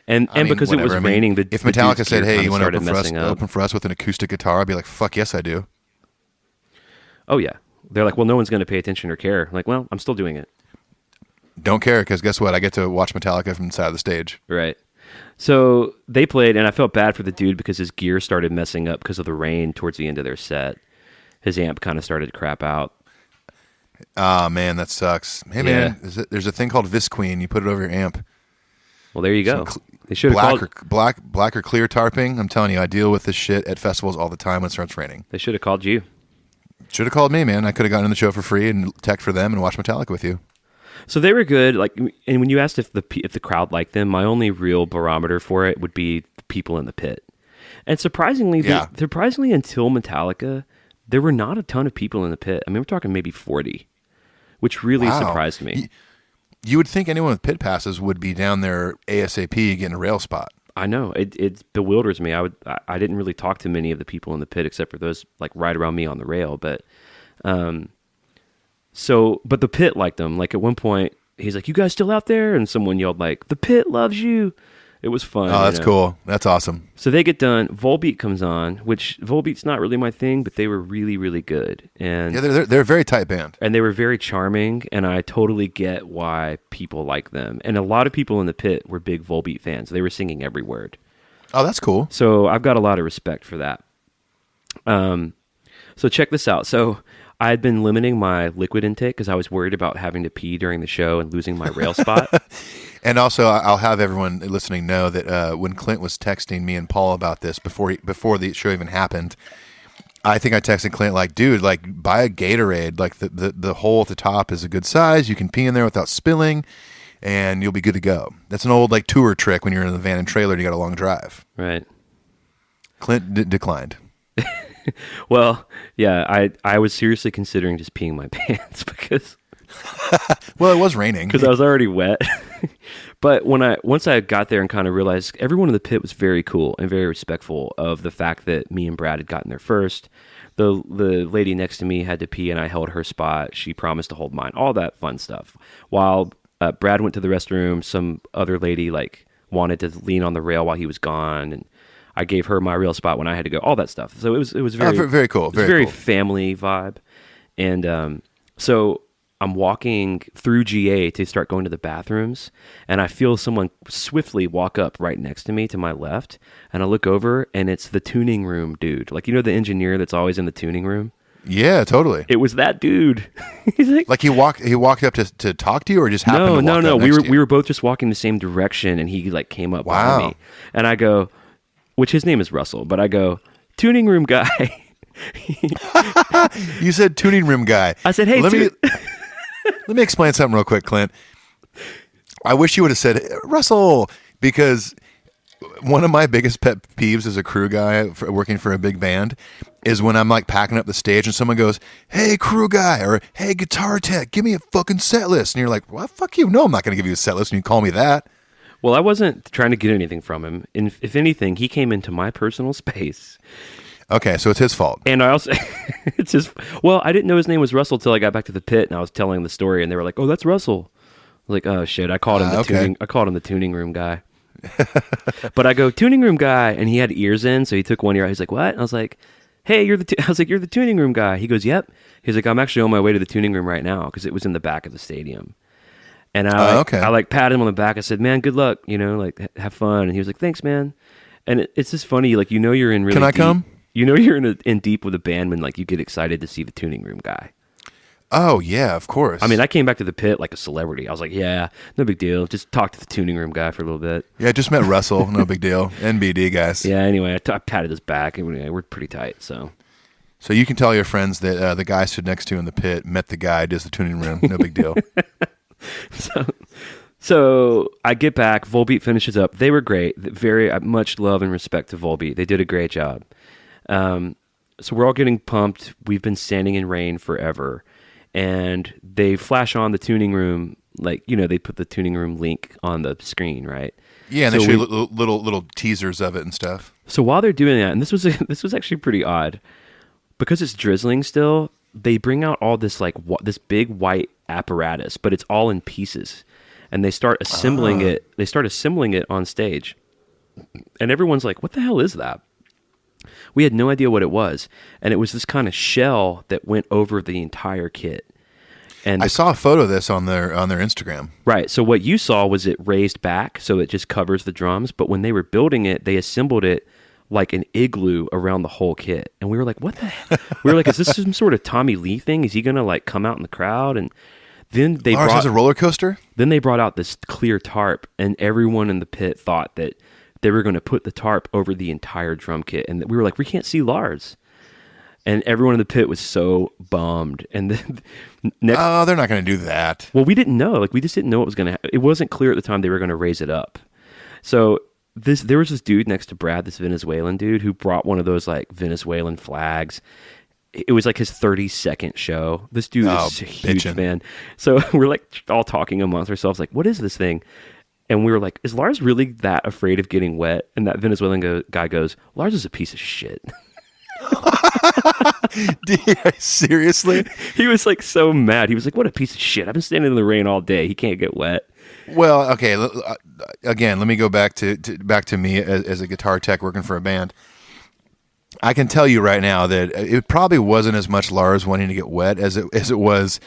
And because it was raining, if Metallica said, hey, you want to open for us with an acoustic guitar, I'd be like, fuck yes, I do. Oh, yeah. They're like, well, no one's going to pay attention or care. I'm like, well, I'm still doing it. Don't care, because guess what? I get to watch Metallica from the side of the stage. Right. So they played, and I felt bad for the dude because his gear started messing up because of the rain towards the end of their set. His amp kind of started to crap out. Ah, man, that sucks. Hey, man, there's a thing called Visqueen. You put it over your amp. Well, there you go. Some They should have called. black or clear tarping. I'm telling you, I deal with this shit at festivals all the time when it starts raining. They should have called you. Should have called me, man. I could have gotten in the show for free and tech for them and watched Metallica with you. So they were good. Like, and when you asked if the crowd liked them, my only real barometer for it would be the people in the pit. And surprisingly, until Metallica, there were not a ton of people in the pit. I mean, we're talking maybe 40, which really surprised me. You would think anyone with pit passes would be down there ASAP getting a rail spot. I know it bewilders me. I didn't really talk to many of the people in the pit except for those like right around me on the rail. But but the pit liked them. Like at one point, he's like, "You guys still out there?" And someone yelled like, "The pit loves you." It was fun. Oh, that's cool. That's awesome. So they get done. Volbeat comes on, which Volbeat's not really my thing, but they were really, really good. And yeah, they're a very tight band. And they were very charming, and I totally get why people like them. And a lot of people in the pit were big Volbeat fans. They were singing every word. Oh, that's cool. So I've got a lot of respect for that. So check this out. So I had been limiting my liquid intake because I was worried about having to pee during the show and losing my rail spot. And also, I'll have everyone listening know that when Clint was texting me and Paul about this before the show even happened, I think I texted Clint like, "Dude, like buy a Gatorade. Like the hole at the top is a good size. You can pee in there without spilling, and you'll be good to go." That's an old like tour trick when you're in the van and trailer and you got a long drive. Right. Clint declined. Well, yeah, I was seriously considering just peeing my pants because. Well, it was raining because I was already wet. But once I got there and kind of realized everyone in the pit was very cool and very respectful of the fact that me and Brad had gotten there first. The lady next to me had to pee and I held her spot. She promised to hold mine. All that fun stuff. While Brad went to the restroom, some other lady like wanted to lean on the rail while he was gone, and I gave her my rail spot when I had to go. All that stuff. So it was very very cool. Very cool. family vibe, and so. I'm walking through GA to start going to the bathrooms, and I feel someone swiftly walk up right next to me to my left, and I look over, and it's the tuning room dude. Like, you know the engineer that's always in the tuning room? Yeah, totally. It was that dude. He's like he walked up to talk to you, or just happened to walk up No. next to you? We were both just walking the same direction, and he like came up behind me. And I go, which his name is Russell, but I go, tuning room guy. You said tuning room guy. I said, hey, Let me explain something real quick, Clint. I wish you would have said, Russell, because one of my biggest pet peeves as a crew guy working for a big band is when I'm like packing up the stage and someone goes, "Hey, crew guy," or "Hey, guitar tech, give me a fucking set list." And you're like, "Well, fuck you. No, I'm not going to give you a set list and you call me that." Well, I wasn't trying to get anything from him. And if anything, he came into my personal space. Okay, so it's his fault. And I also, I didn't know his name was Russell till I got back to the pit and I was telling the story and they were like, "Oh, that's Russell." I was like, "Oh shit, I called him the tuning room guy." But I go, "Tuning room guy," and he had ears in, so he took one ear out. He's like, "What?" And I was like, "Hey, I was like, "You're the tuning room guy." He goes, "Yep." He's like, "I'm actually on my way to the tuning room right now," because it was in the back of the stadium. And I patted him on the back. I said, "Man, good luck, like have fun." And he was like, "Thanks, man." And it's just funny, like, you're in really Can I deep, come? You're in deep with a band when like you get excited to see the tuning room guy. Oh yeah, of course. I mean, I came back to the pit like a celebrity. I was like, "Yeah, no big deal. Just talk to the tuning room guy for a little bit." Yeah, just met Russell. No big deal. NBD guys. Yeah. Anyway, I patted his back, and we're pretty tight. So you can tell your friends that the guy I stood next to in the pit met the guy does the tuning room. No big deal. So I get back. Volbeat finishes up. They were great. Very much love and respect to Volbeat. They did a great job. So we're all getting pumped. We've been standing in rain forever. And they flash on the tuning room, like, they put the tuning room link on the screen, right? Yeah, and they show you little teasers of it and stuff. So while they're doing that, and this was actually pretty odd, because it's drizzling still, they bring out all this like this big white apparatus, but it's all in pieces. And they start assembling it. They start assembling it on stage. And everyone's like, "What the hell is that?" We had no idea what it was. And it was this kind of shell that went over the entire kit. And I saw a photo of this on their Instagram. Right. So what you saw was it raised back, so it just covers the drums. But when they were building it, they assembled it like an igloo around the whole kit. And we were like, "What the hell?" We were like, "Is this some sort of Tommy Lee thing? Is he going to like come out in the crowd?" And Then they Lars has brought a roller coaster? then they brought out this clear tarp, and everyone in the pit thought that they were going to put the tarp over the entire drum kit, and we were like, we can't see Lars. And everyone in the pit was so bummed. And then next, Oh, they're not going to do that. well, we didn't know. Like, we just didn't know what was going to happen. It wasn't clear at the time they were going to raise it up. So there was this dude next to Brad, this Venezuelan dude, who brought one of those like Venezuelan flags. It was like his 30-second show. This dude is a huge bitchin'. fan. So we're like all talking amongst ourselves, like, what is this thing? And we were like, is Lars really that afraid of getting wet? And that Venezuelan guy goes, Lars is a piece of shit. Seriously? He was like so mad. He was like, what a piece of shit. I've been standing in the rain all day. He can't get wet. Well, okay. Again, let me go back to me as a guitar tech working for a band. I can tell you right now that it probably wasn't as much Lars wanting to get wet as it was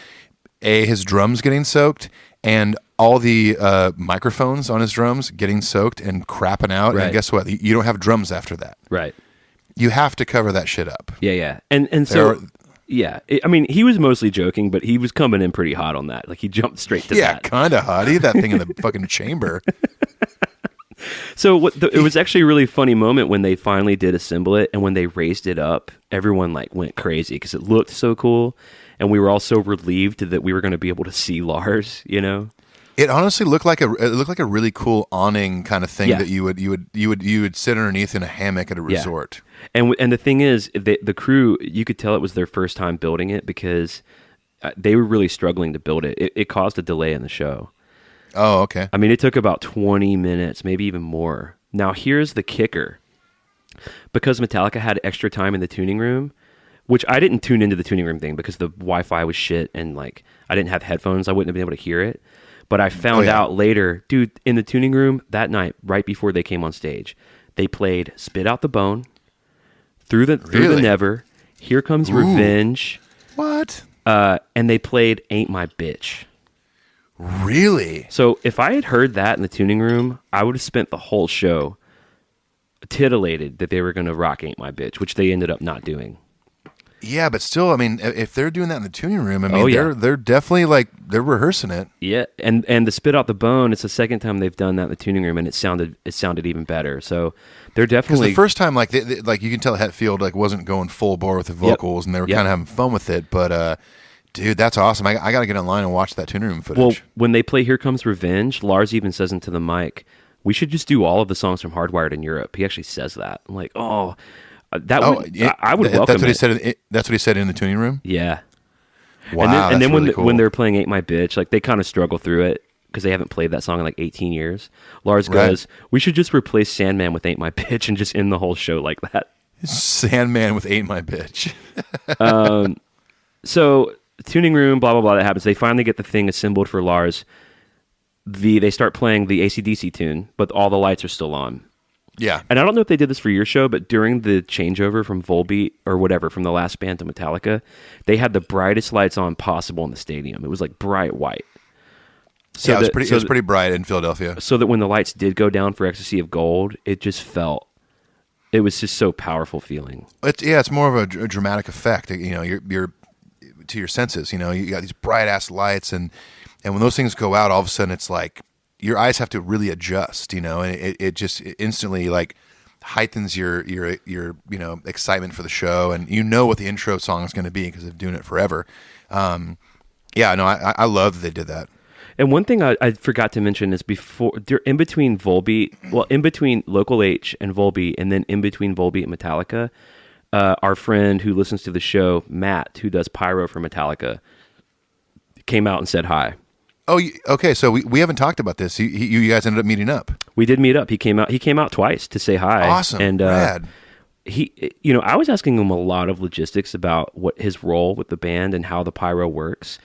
his drums getting soaked and all the microphones on his drums getting soaked and crapping out. Right. And guess what? You don't have drums after that. Right. You have to cover that shit up. Yeah. And so, yeah. I mean, he was mostly joking, but he was coming in pretty hot on that. Like, he jumped straight to Yeah, that. kind of hot. He had that thing in the fucking chamber. So it was actually a really funny moment when they finally did assemble it, and when they raised it up, everyone like went crazy because it looked so cool, and we were all so relieved that we were going to be able to see Lars. You know, It honestly looked like a really cool awning kind of thing Yeah. that you would sit underneath in a hammock at a Yeah. resort. and the thing is, the crew, you could tell it was their first time building it because they were really struggling to build it. It caused a delay in the show. Oh, okay. I mean, it took about 20 minutes, maybe even more. Now, here's the kicker. Because Metallica had extra time in the tuning room, which I didn't tune into the tuning room thing because the Wi-Fi was shit and like I didn't have headphones. I wouldn't have been able to hear it. But I found out later, dude, in the tuning room that night, right before they came on stage, they played Spit Out the Bone, Through the Never, Here Comes Revenge, What? and they played Ain't My Bitch. Really? So if I had heard that in the tuning room, I would have spent the whole show titillated that they were going to rock Ain't My Bitch, which they ended up not doing. Yeah, but still, I mean, if they're doing that in the tuning room, I mean, Oh, yeah. they're definitely like they're rehearsing it. Yeah, and the Spit Out the Bone, it's the second time they've done that in the tuning room, and it sounded even better. So they're Because definitely the first time, like, like you can tell Hetfield like wasn't going full bore with the vocals, and they were Yep. kind of having fun with it. But dude, that's awesome. I got to get online and watch that tuning room footage. well, when they play Here Comes Revenge, Lars even says into the mic, "We should just do all of the songs from Hardwired in Europe." He actually says that. I'm like, oh, that would I would welcome that's what he it. said. That's what he said in the tuning room. Yeah. Wow, and then that's really cool. when they're playing "Ain't My Bitch," like they kind of struggle through it because they haven't played that song in like 18 years. Lars Right. goes, "We should just replace Sandman with Ain't My Bitch and just end the whole show like that." Sandman with Ain't My Bitch. So tuning room, blah blah blah. That happens. They finally get the thing assembled for Lars. They start playing the AC/DC tune, but all the lights are still on. Yeah. And I don't know if they did this for your show, but during the changeover from Volbeat or whatever, from the last band to Metallica, they had the brightest lights on possible in the stadium. It was like bright white. So yeah, it that- was pretty bright in Philadelphia. So that when the lights did go down for Ecstasy of Gold, it was just so powerful feeling. It's more of a dramatic effect. You know, you're to your senses. You know, you got these bright ass lights, and when those things go out, all of a sudden it's like your eyes have to really adjust. You know, and it instantly like heightens your excitement for the show, and you know what the intro song is going to be because they've been doing it forever. I love that they did that. And one thing I forgot to mention is in between Volbeat, well, in between Local H and Volbeat, and then in between Volbeat and Metallica, our friend who listens to the show, Matt, who does pyro for Metallica, came out and said hi. Oh, okay. So we haven't talked about this. You guys ended up meeting up. We did meet up. He came out twice to say hi. Awesome. And rad. I was asking him a lot of logistics about what his role with the band and how the pyro works.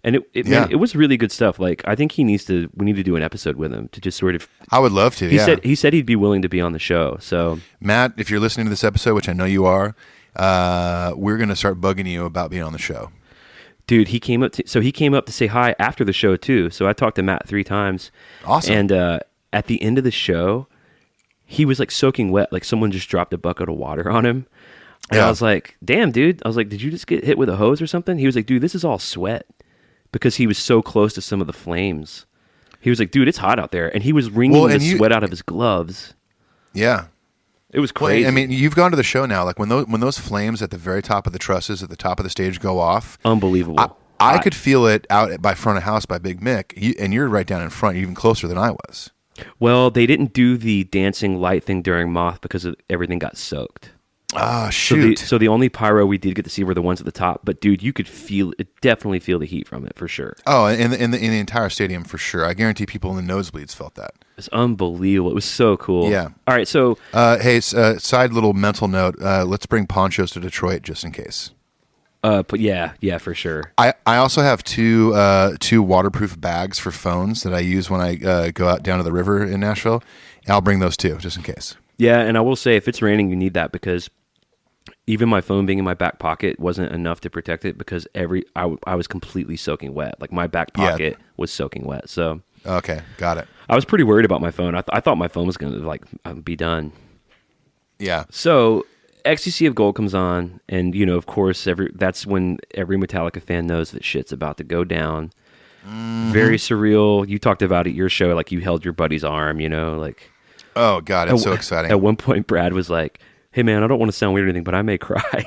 And it was really good stuff. Like, I think we need to do an episode with him to just sort of. I would love to. He said he'd be willing to be on the show. So Matt, if you're listening to this episode, which I know you are, we're going to start bugging you about being on the show. Dude, he came up to say hi after the show too. So I talked to Matt 3 times. Awesome. And at the end of the show, he was like soaking wet, like someone just dropped a bucket of water on him. And I was like, "Damn, dude!" I was like, "Did you just get hit with a hose or something?" He was like, "Dude, this is all sweat." because he was so close to some of the flames. He was like, dude, it's hot out there. And he was wringing the sweat out of his gloves. Yeah. It was crazy. Well, I mean, you've gone to the show now. Like when those flames at the very top of the trusses at the top of the stage go off. Unbelievable. I could feel it out by front of house by Big Mick. And you're right down in front, even closer than I was. Well, they didn't do the dancing light thing during Moth because everything got soaked. Ah, shoot. So the only pyro we did get to see were the ones at the top. But dude, you could definitely feel the heat from it for sure. Oh, in the entire stadium for sure. I guarantee people in the nosebleeds felt that. It's unbelievable. It was so cool. Yeah. All right. So, hey, side little mental note. Let's bring ponchos to Detroit just in case. but yeah, for sure. I also have two waterproof bags for phones that I use when I go out down to the river in Nashville. I'll bring those too, just in case. Yeah, and I will say, if it's raining, you need that because even my phone being in my back pocket wasn't enough to protect it because I was completely soaking wet. Like my back pocket was soaking wet. So okay, got it. I was pretty worried about my phone. I thought my phone was going to be done. Yeah. So Ecstasy of Gold comes on, and of course, that's when every Metallica fan knows that shit's about to go down. Mm-hmm. Very surreal. You talked about it at your show, like you held your buddy's arm. Like. Oh God, it's so exciting. At one point, Brad was like, "Hey man, I don't want to sound weird or anything, but I may cry."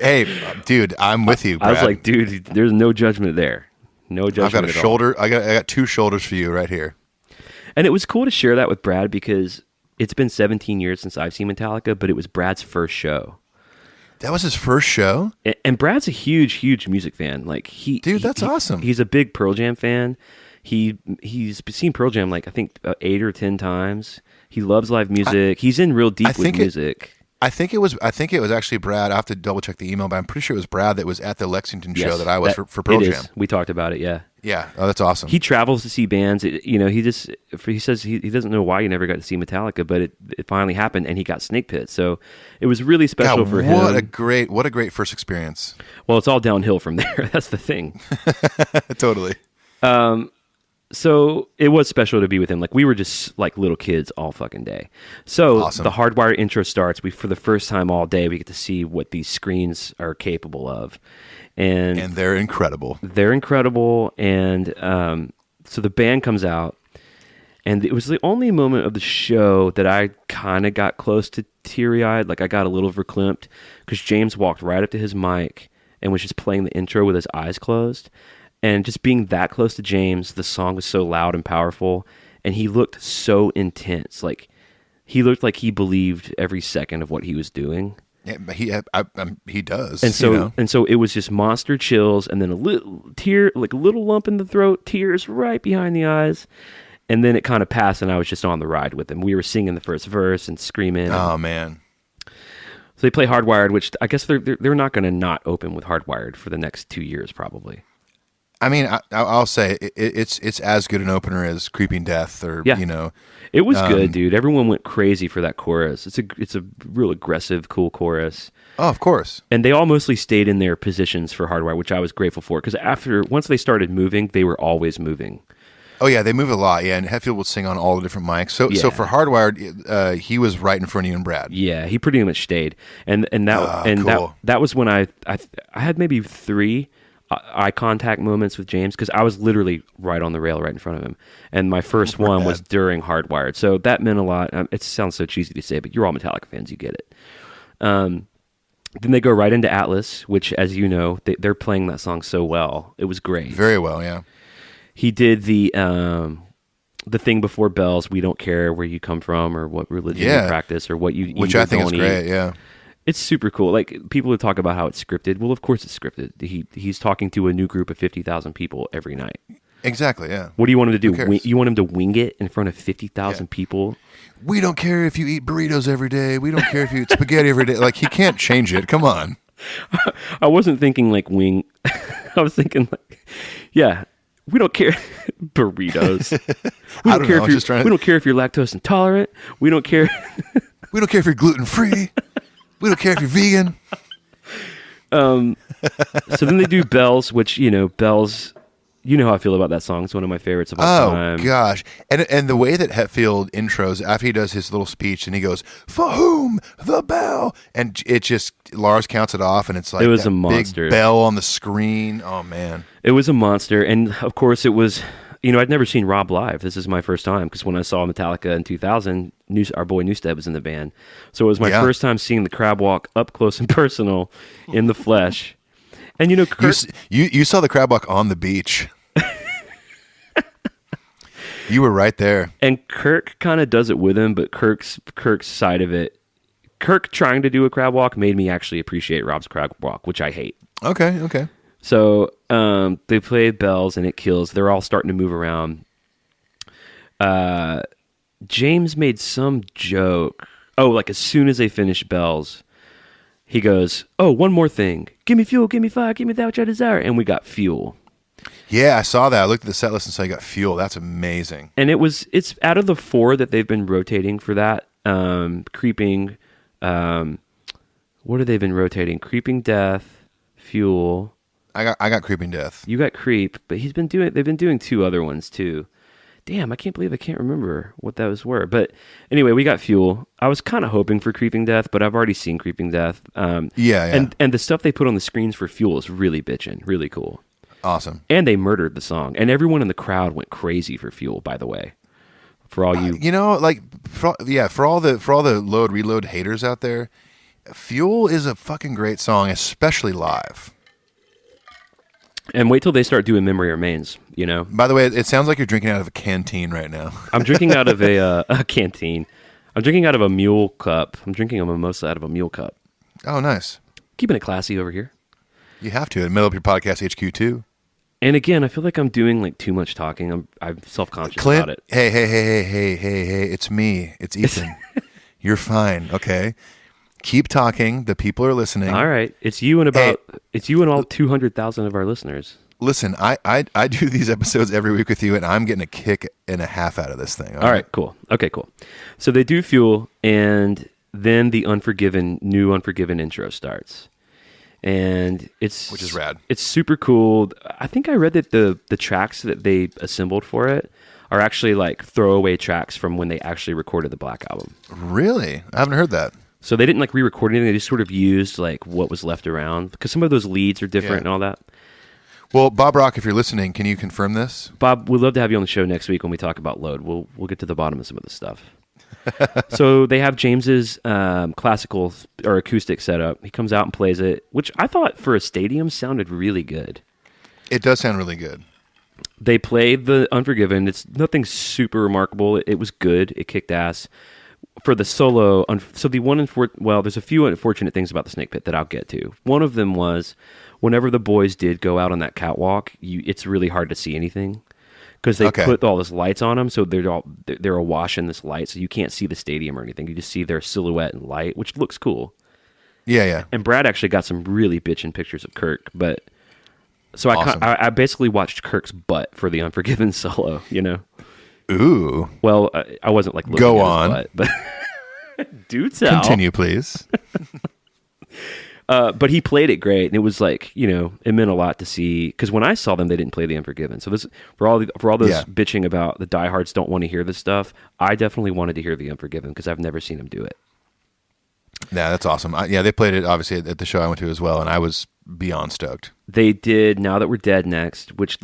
Hey, dude, I'm with you, Brad. I was like, dude, there's no judgment there. No judgment. I've got a shoulder. I got two shoulders for you right here. And it was cool to share that with Brad because it's been 17 years since I've seen Metallica, but it was Brad's first show. That was his first show? And Brad's a huge, huge music fan. Like Dude, that's awesome. He's a big Pearl Jam fan. He's seen Pearl Jam like I think 8 or 10 times. He loves live music. He's in real deep with music. I think it was actually Brad. I have to double check the email, but I'm pretty sure it was Brad that was at the Lexington show that I was for Pearl Jam. We talked about it, yeah. Yeah. Oh, that's awesome. He travels to see bands. He says he doesn't know why he never got to see Metallica, but it finally happened, and he got Snake Pit. So it was really special for him. What a great first experience. Well, it's all downhill from there. That's the thing. Totally. So it was special to be with him. Like we were just like little kids all fucking day. So awesome. The Hardwired intro starts. For the first time all day, we get to see what these screens are capable of. And they're incredible. And so the band comes out, and it was the only moment of the show that I kind of got close to teary-eyed. Like I got a little verklempt because James walked right up to his mic and was just playing the intro with his eyes closed. And just being that close to James, the song was so loud and powerful, and he looked so intense. Like he looked like he believed every second of what he was doing. Yeah, but he does. And so it was just monster chills, and then a little tear, like a little lump in the throat, tears right behind the eyes, and then it kind of passed, and I was just on the ride with him. We were singing the first verse and screaming. Oh man! So they play Hardwired, which I guess they're not going to not open with Hardwired for the next 2 years, probably. I mean, I'll say it's as good an opener as Creeping Death, or It was good, dude. Everyone went crazy for that chorus. It's a real aggressive, cool chorus. Oh, of course. And they all mostly stayed in their positions for Hardwire, which I was grateful for because once they started moving, they were always moving. Oh yeah, they move a lot. Yeah, and Hetfield would sing on all the different mics. So for Hardwired, he was right in front of you and Brad. Yeah, he pretty much stayed, and cool. that was when I had maybe 3 eye contact moments with James because I was literally right on the rail right in front of him, and my first one was during Hardwired, so that meant a lot. It sounds so cheesy to say, but you're all Metallica fans, you get it. Then they go right into Atlas, which, as you know, they're playing that song so well. It was great, very well. Yeah, he did the thing before Bells. We don't care where you come from or what religion you practice or what you eat, which I think is great. Yeah. It's super cool. Like people who talk about how it's scripted. Well, of course it's scripted. He's talking to a new group of 50,000 people every night. Exactly. Yeah. What do you want him to do? You want him to wing it in front of 50,000 people? We don't care if you eat burritos every day. We don't care if you eat spaghetti every day. Like he can't change it. Come on. I wasn't thinking like wing. I was thinking like, yeah. We don't care burritos. We don't care if you're lactose intolerant. We don't care. We don't care if you're gluten free. We don't care if you're vegan. So then they do Bells, which, Bells you know how I feel about that song. It's one of my favorites of all time. Oh gosh, and the way that Hetfield intros after he does his little speech and he goes, "For whom the bell," and it just Lars counts it off, and it's like it was that a monster big bell on the screen. Oh man, it was a monster, and of course it was. You know, I'd never seen Rob live. This is my first time because when I saw Metallica in 2000, our boy Newstead was in the band, so it was my first time seeing the Crab Walk up close and personal in the flesh. And you know, you saw the Crab Walk on the beach. You were right there. And Kirk kind of does it with him, but Kirk's side of it, Kirk trying to do a crab walk made me actually appreciate Rob's crab walk, which I hate. Okay. So they play bells and it kills. They're all starting to move around. James made some joke. Oh, like as soon as they finish bells, he goes, "Oh, one more thing. Give me fuel, give me fire, give me that which I desire." And we got fuel. Yeah, I saw that. I looked at the set list and saw you got fuel. That's amazing. And it's out of the 4 that they've been rotating for that. Creeping, what have they been rotating? Creeping Death, Fuel. I got Creeping Death. You got Creep, but they've been doing 2 other ones too. Damn, I can't believe I can't remember what those were. But anyway, we got Fuel. I was kind of hoping for Creeping Death, but I've already seen Creeping Death. Yeah. And the stuff they put on the screens for Fuel is really bitchin', really cool. Awesome. And they murdered the song, and everyone in the crowd went crazy for Fuel. By the way, for all you, for all the load reload haters out there, Fuel is a fucking great song, especially live. And wait till they start doing Memory Remains, you know? By the way, it sounds like you're drinking out of a canteen right now. I'm drinking out of a canteen. I'm drinking out of a mule cup. I'm drinking a mimosa out of a mule cup. Oh, nice. Keeping it classy over here. You have to. In the middle of your podcast HQ, too. And again, I feel like I'm doing like too much talking. I'm self-conscious Clint, about it. Hey, it's me. It's Ethan. You're fine, okay? Keep talking. The people are listening. All right. It's you and all 200,000 of our listeners. Listen, I do these episodes every week with you, and I'm getting a kick and a half out of this thing. All right, cool. Okay, cool. So they do Fuel, and then the new Unforgiven intro starts. And which is rad. It's super cool. I think I read that the tracks that they assembled for it are actually like throwaway tracks from when they actually recorded the Black Album. Really? I haven't heard that. So they didn't like re-record anything. They just sort of used like what was left around because some of those leads are different and all that. Well, Bob Rock, if you're listening, can you confirm this? Bob, we'd love to have you on the show next week when we talk about Load. We'll get to the bottom of some of this stuff. So they have James's classical or acoustic setup. He comes out and plays it, which I thought for a stadium sounded really good. It does sound really good. They played the Unforgiven. It's nothing super remarkable. It was good. It kicked ass. For the solo, so the one there's a few unfortunate things about the Snake Pit that I'll get to. One of them was whenever the boys did go out on that catwalk, it's really hard to see anything. Because they put all this lights on them, so they're awash in this light, so you can't see the stadium or anything. You just see their silhouette and light, which looks cool. Yeah. And Brad actually got some really bitchin' pictures of Kirk, but so awesome. I basically watched Kirk's butt for the Unforgiven solo, you know. Ooh. Well, I wasn't like looking at his butt, but do tell. Continue, please. But he played it great, and it was like, you know, it meant a lot to see because when I saw them, they didn't play the Unforgiven. So this for all those bitching about the diehards don't want to hear this stuff. I definitely wanted to hear the Unforgiven because I've never seen them do it. Yeah, that's awesome. They played it obviously at the show I went to as well, and I was beyond stoked. They did Now That We're Dead next, which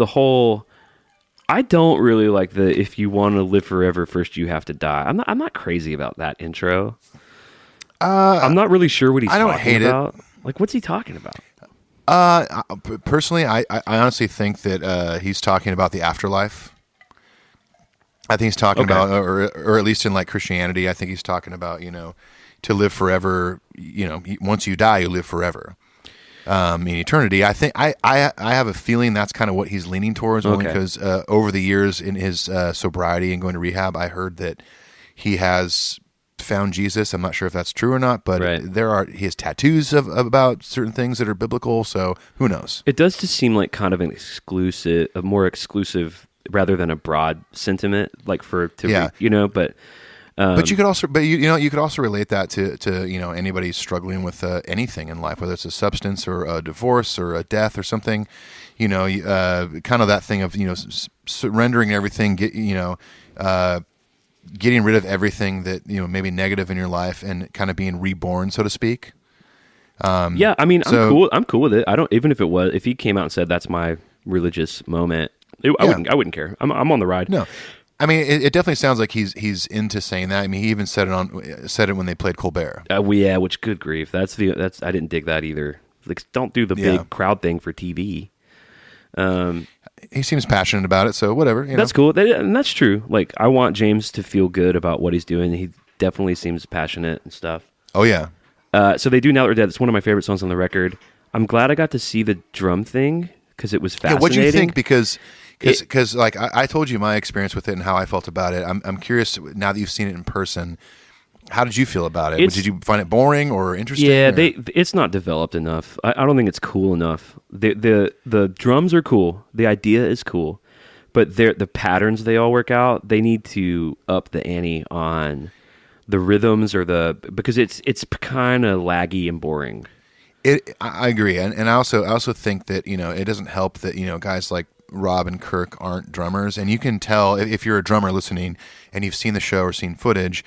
I don't really like the if you want to live forever, first you have to die. I'm not crazy about that intro. I'm not really sure what he's talking about. I don't hate it. Like, what's he talking about? Personally, I honestly think that he's talking about the afterlife. I think he's talking about, or at least in like Christianity, I think he's talking about, you know, to live forever. You know, once you die, you live forever. In eternity, I think I have a feeling that's kind of what he's leaning towards, only because over the years in his sobriety and going to rehab, I heard that he has found Jesus. I'm not sure if that's true or not, but he has tattoos about certain things that are biblical, so who knows? It does just seem like kind of a more exclusive rather than a broad sentiment, like but you could also, you could also relate that to you know, anybody struggling with anything in life, whether it's a substance or a divorce or a death or something. kind of that thing of surrendering everything, getting rid of everything that maybe negative in your life and kind of being reborn, so to speak. Yeah, I mean, I'm cool with it. I don't, even if he came out and said that's my religious moment, I wouldn't care. I'm on the ride. No, I mean, it definitely sounds like he's into saying that. I mean, he even said it when they played Colbert. Which, good grief, that's I didn't dig that either. Like, don't do the big crowd thing for TV. He seems passionate about it, so whatever. That's cool, and that's true. Like, I want James to feel good about what he's doing. He definitely seems passionate and stuff. Oh yeah. So they do Now That We're Dead. It's one of my favorite songs on the record. I'm glad I got to see the drum thing because it was fascinating. Yeah, what do you think? Because like I told you my experience with it and how I felt about it. I'm curious now that you've seen it in person. How did you feel about it? Did you find it boring or interesting? Yeah, it's not developed enough. I don't think it's cool enough. The drums are cool. The idea is cool, but the patterns they all work out. They need to up the ante on the rhythms because it's kind of laggy and boring. I agree, and I also think that it doesn't help that guys like Rob and Kirk aren't drummers, and you can tell if you're a drummer listening and you've seen the show or seen footage.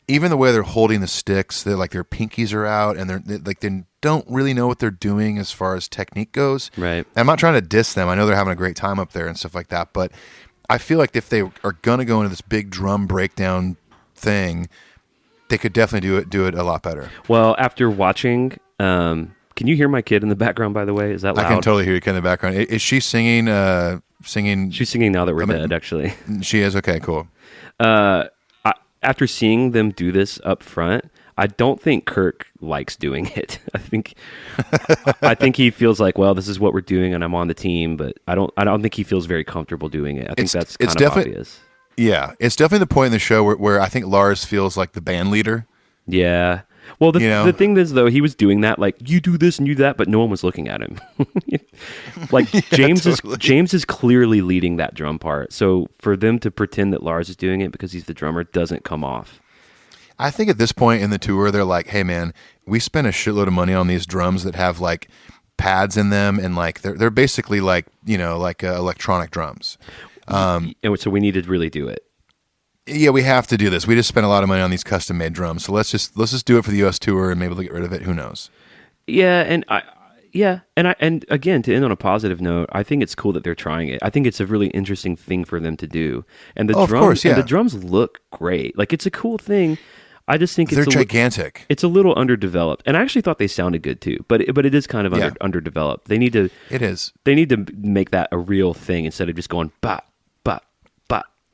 Even the way they're holding the sticks, they're like their pinkies are out, and they don't really know what they're doing as far as technique goes. Right. And I'm not trying to diss them. I know they're having a great time up there and stuff like that, but I feel like if they are going to go into this big drum breakdown thing, they could definitely do it a lot better. Well, after watching, can you hear my kid in the background? By the way, is that loud? I can totally hear your kid in the background. Is she singing? Singing? She's singing Now That We're Dead. Actually, she is. Okay, cool. After seeing them do this up front, I don't think Kirk likes doing it. I think he feels like, well, this is what we're doing, and I'm on the team. But I don't think he feels very comfortable doing it. I think that's kind of obvious. Yeah, it's definitely the point in the show where I think Lars feels like the band leader. Yeah. Well, the thing is, though, he was doing that, like, you do this and you do that, but no one was looking at him. Like, James is clearly leading that drum part. So for them to pretend that Lars is doing it because he's the drummer doesn't come off. I think at this point in the tour, they're like, hey, man, we spent a shitload of money on these drums that have, like, pads in them, and, like, they're basically, like, electronic drums. And so we need to really do it. Yeah, we have to do this. We just spent a lot of money on these custom-made drums, so let's just do it for the U.S. tour, and maybe they'll get rid of it. Who knows? Yeah, and again, to end on a positive note, I think it's cool that they're trying it. I think it's a really interesting thing for them to do, and the drums look great. Like, it's a cool thing. I just think they're gigantic. It's a little underdeveloped, and I actually thought they sounded good too. But it is kind of underdeveloped. They need to. It is. They need to make that a real thing instead of just going bop.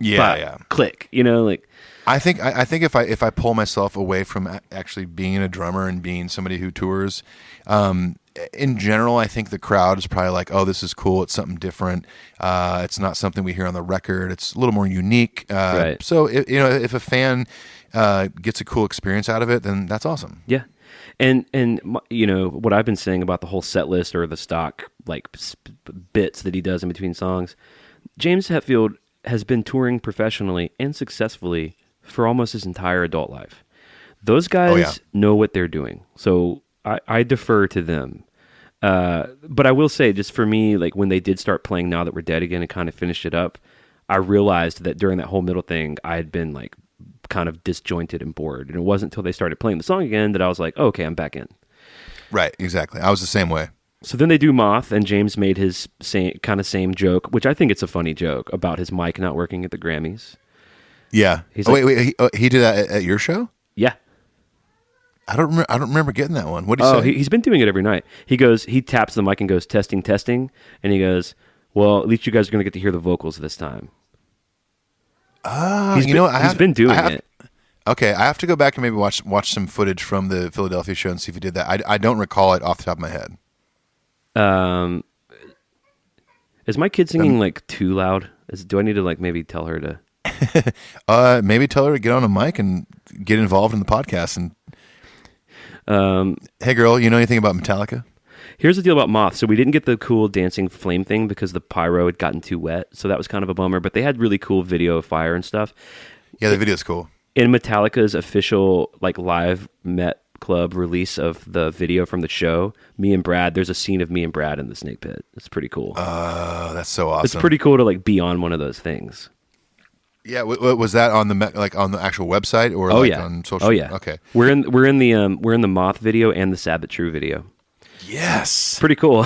Yeah. Click. Like I think if I pull myself away from actually being a drummer and being somebody who tours, in general, I think the crowd is probably like, oh, this is cool. It's something different. It's not something we hear on the record. It's a little more unique. Right. So if a fan gets a cool experience out of it, then that's awesome. Yeah. And what I've been saying about the whole set list or the stock like bits that he does in between songs, James Hetfield has been touring professionally and successfully for almost his entire adult life. Those guys know what they're doing, so I defer to them. But I will say, just for me, like when they did start playing Now That We're Dead again and kind of finished it up, I realized that during that whole middle thing, I had been like kind of disjointed and bored. And it wasn't until they started playing the song again that I was like, oh, okay, I'm back in. Right, exactly. I was the same way. So then they do Moth, and James made his same joke, which I think it's a funny joke, about his mic not working at the Grammys. Yeah. Wait, he did that at your show? Yeah. I don't remember getting that one. What did he say? He's been doing it every night. He taps the mic and goes, testing, testing, and he goes, well, at least you guys are going to get to hear the vocals this time. He's been doing it. Okay, I have to go back and maybe watch some footage from the Philadelphia show and see if he did that. I don't recall it off the top of my head. Is my kid singing like too loud? Do I need to like maybe tell her to? Maybe tell her to get on a mic and get involved in the podcast. And hey, girl, you know anything about Metallica? Here's the deal about Moth. So we didn't get the cool dancing flame thing because the pyro had gotten too wet. So that was kind of a bummer. But they had really cool video of fire and stuff. Yeah, the video's cool. In Metallica's official like live Met Club release of the video from the show, me and Brad, there's a scene of me and Brad in the snake pit. It's pretty cool. Oh, that's so awesome. It's pretty cool to like be on one of those things. Yeah, was that on the on the actual website or on social? Oh yeah. Okay. We're in the Moth video and the Sabbath True video. Yes. Pretty cool.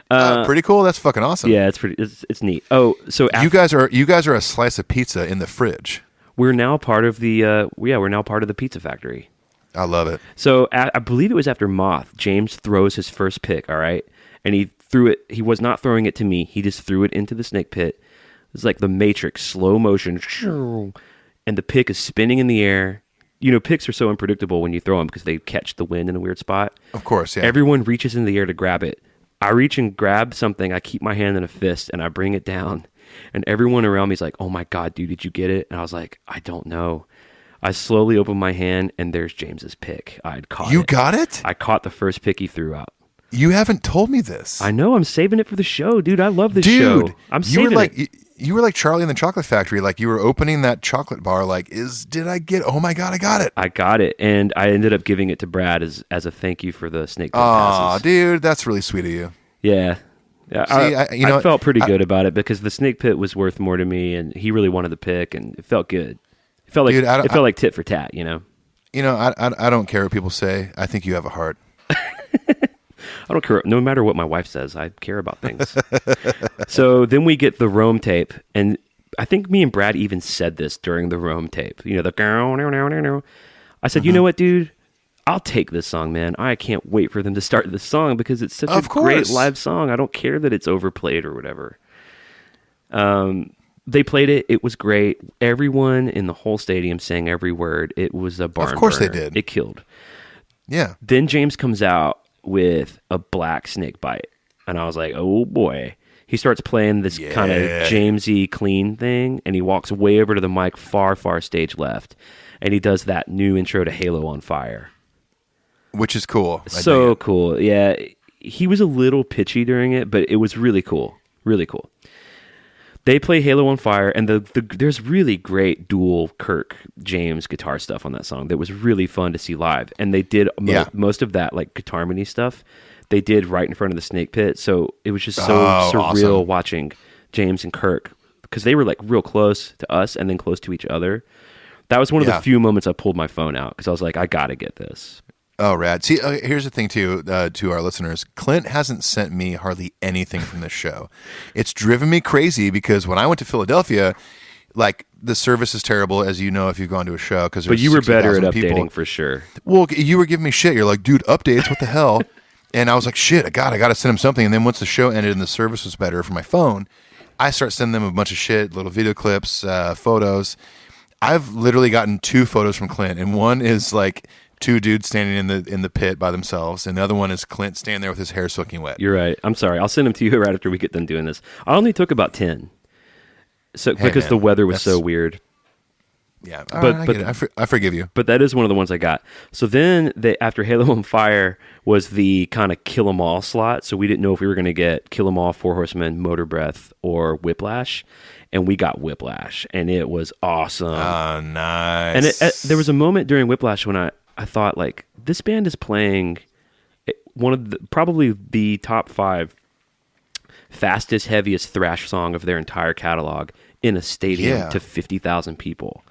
Pretty cool. That's fucking awesome. Yeah, it's neat. Oh, so you guys are a slice of pizza in the fridge. We're now part of the we're now part of the Pizza Factory. I love it. So I believe it was after Moth, James throws his first pick, all right? And he threw it, he was not throwing it to me, he just threw it into the snake pit. It's like the Matrix, slow motion, and the pick is spinning in the air. You know, picks are so unpredictable when you throw them because they catch the wind in a weird spot. Of course, yeah. Everyone reaches in the air to grab it. I reach and grab something, I keep my hand in a fist, and I bring it down. And everyone around me is like, oh my God, dude, did you get it? And I was like, I don't know. I slowly open my hand, and there's James's pick. I'd caught it. You got it? I caught the first pick he threw out. You haven't told me this. I know. I'm saving it for the show, dude. I love this show. I'm saving it. You were like Charlie in the Chocolate Factory. Like you were opening that chocolate bar. Like, did I get? Oh my God, I got it. I got it, and I ended up giving it to Brad as a thank you for the snake pit Aw, passes. dude, that's really sweet of you. Yeah. Yeah, See, I felt pretty good about it because the snake pit was worth more to me, and he really wanted the pick, and it felt good. It felt like it felt like tit for tat, you know. You know, I don't care what people say. I think you have a heart. I don't care. No matter what my wife says, I care about things. So then we get the Rome tape, and I think me and Brad even said this during the Rome tape. You know, the I said, you know what, dude? I'll take this song, man. I can't wait for them to start this song because it's such a great live song. I don't care that it's overplayed or whatever. They played it. It was great. Everyone in the whole stadium sang every word. It was a barn burner. Of course they did. It killed. Yeah. Then James comes out with a black snake bite. And I was like, oh boy. He starts playing this kind of Jamesy clean thing. And he walks way over to the mic, far, far stage left. And he does that new intro to Halo on Fire. Which is cool. So cool. Yeah. He was a little pitchy during it, but it was really cool. Really cool. They play Halo on Fire, and there's really great dual Kirk James guitar stuff on that song that was really fun to see live. And they did most of that like guitar harmony stuff. They did right in front of the snake pit, so it was just so surreal watching James and Kirk because they were like real close to us and then close to each other. That was one of the few moments I pulled my phone out because I was like, I gotta get this. Oh, rad. See, here's the thing, too, to our listeners. Clint hasn't sent me hardly anything from this show. It's driven me crazy because when I went to Philadelphia, like, the service is terrible, as you know, if you've gone to a show. But you were better at people. Updating for sure. Well, you were giving me shit. You're like, dude, updates, what the hell? And I was like, shit, I got to send him something. And then once the show ended and the service was better for my phone, I start sending them a bunch of shit, little video clips, photos. I've literally gotten 2 photos from Clint, and one is like 2 dudes standing in the pit by themselves, and the other one is Clint standing there with his hair soaking wet. You're right. I'm sorry. I'll send them to you right after we get done doing this. I only took about 10, because the weather was so weird. Yeah, but I forgive you. But that is one of the ones I got. So then, after Halo on Fire was the kind of Kill 'Em All slot. So we didn't know if we were going to get Kill 'Em All, Four Horsemen, Motor Breath, or Whiplash. And we got Whiplash, and it was awesome. Oh, nice. And there was a moment during Whiplash when I thought, like, this band is playing one of probably the top 5 fastest, heaviest thrash song of their entire catalog in a stadium to 50,000 people.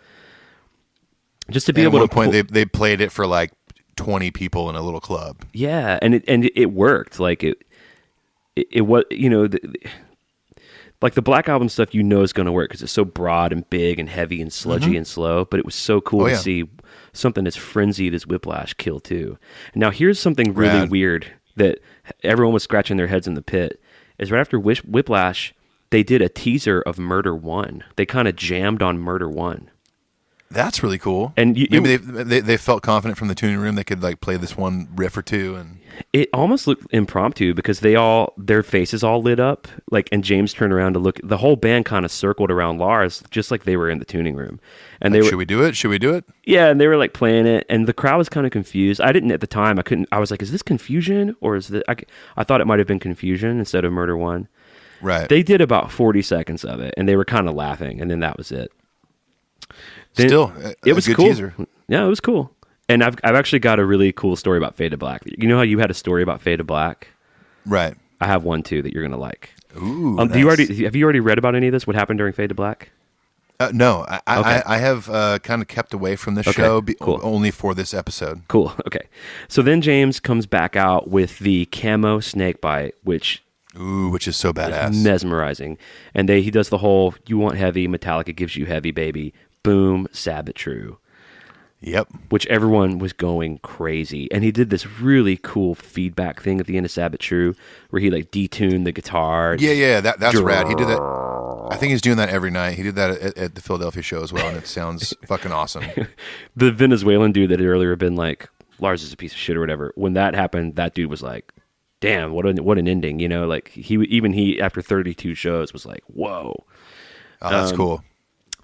Just to be able to at one point, they played it for like 20 people in a little club. Yeah, and it worked. Like it was, you know, like the Black Album stuff, you know, is going to work because it's so broad and big and heavy and sludgy and slow. But it was so cool to see something as frenzied as Whiplash kill too. And now here's something really weird that everyone was scratching their heads in the pit. Is right after Whiplash, they did a teaser of Murder One. They kind of jammed on Murder One. That's really cool. And maybe they felt confident from the tuning room they could like play this one riff or two, and it almost looked impromptu because their faces all lit up, like, and James turned around to look. The whole band kind of circled around Lars, just like they were in the tuning room. And like, should we do it? Should we do it? Yeah, and they were like playing it, and the crowd was kind of confused. I didn't at the time. I couldn't. I was like, is this confusion or is this? I thought it might have been confusion instead of Murder One. Right. They did about 40 seconds of it, and they were kind of laughing, and then that was it. Then, Still, it was a good cool. teaser. Yeah, it was cool. And I've actually got a really cool story about Fade to Black. You know how you had a story about Fade to Black? Right. I have one too that you're gonna like. Ooh. Nice. Have you already read about any of this? What happened during Fade to Black? No, Okay. I have kind of kept away from the Okay, show cool. only for this episode. Cool. Okay. So then James comes back out with the camo snake bite, which is so badass. is mesmerizing. And he does the whole, you want heavy, Metallica gives you heavy, baby. Boom, Sabbath true. Yep. Which everyone was going crazy. And he did this really cool feedback thing at the end of Sabbath True where he like detuned the guitar. Yeah, that's rad. He did that. I think he's doing that every night. He did that at the Philadelphia show as well, and it sounds fucking awesome. The Venezuelan dude that had earlier been like, Lars is a piece of shit or whatever. When that happened, that dude was like, damn, what an ending, you know? Like he after 32 shows was like, whoa. Oh, that's cool.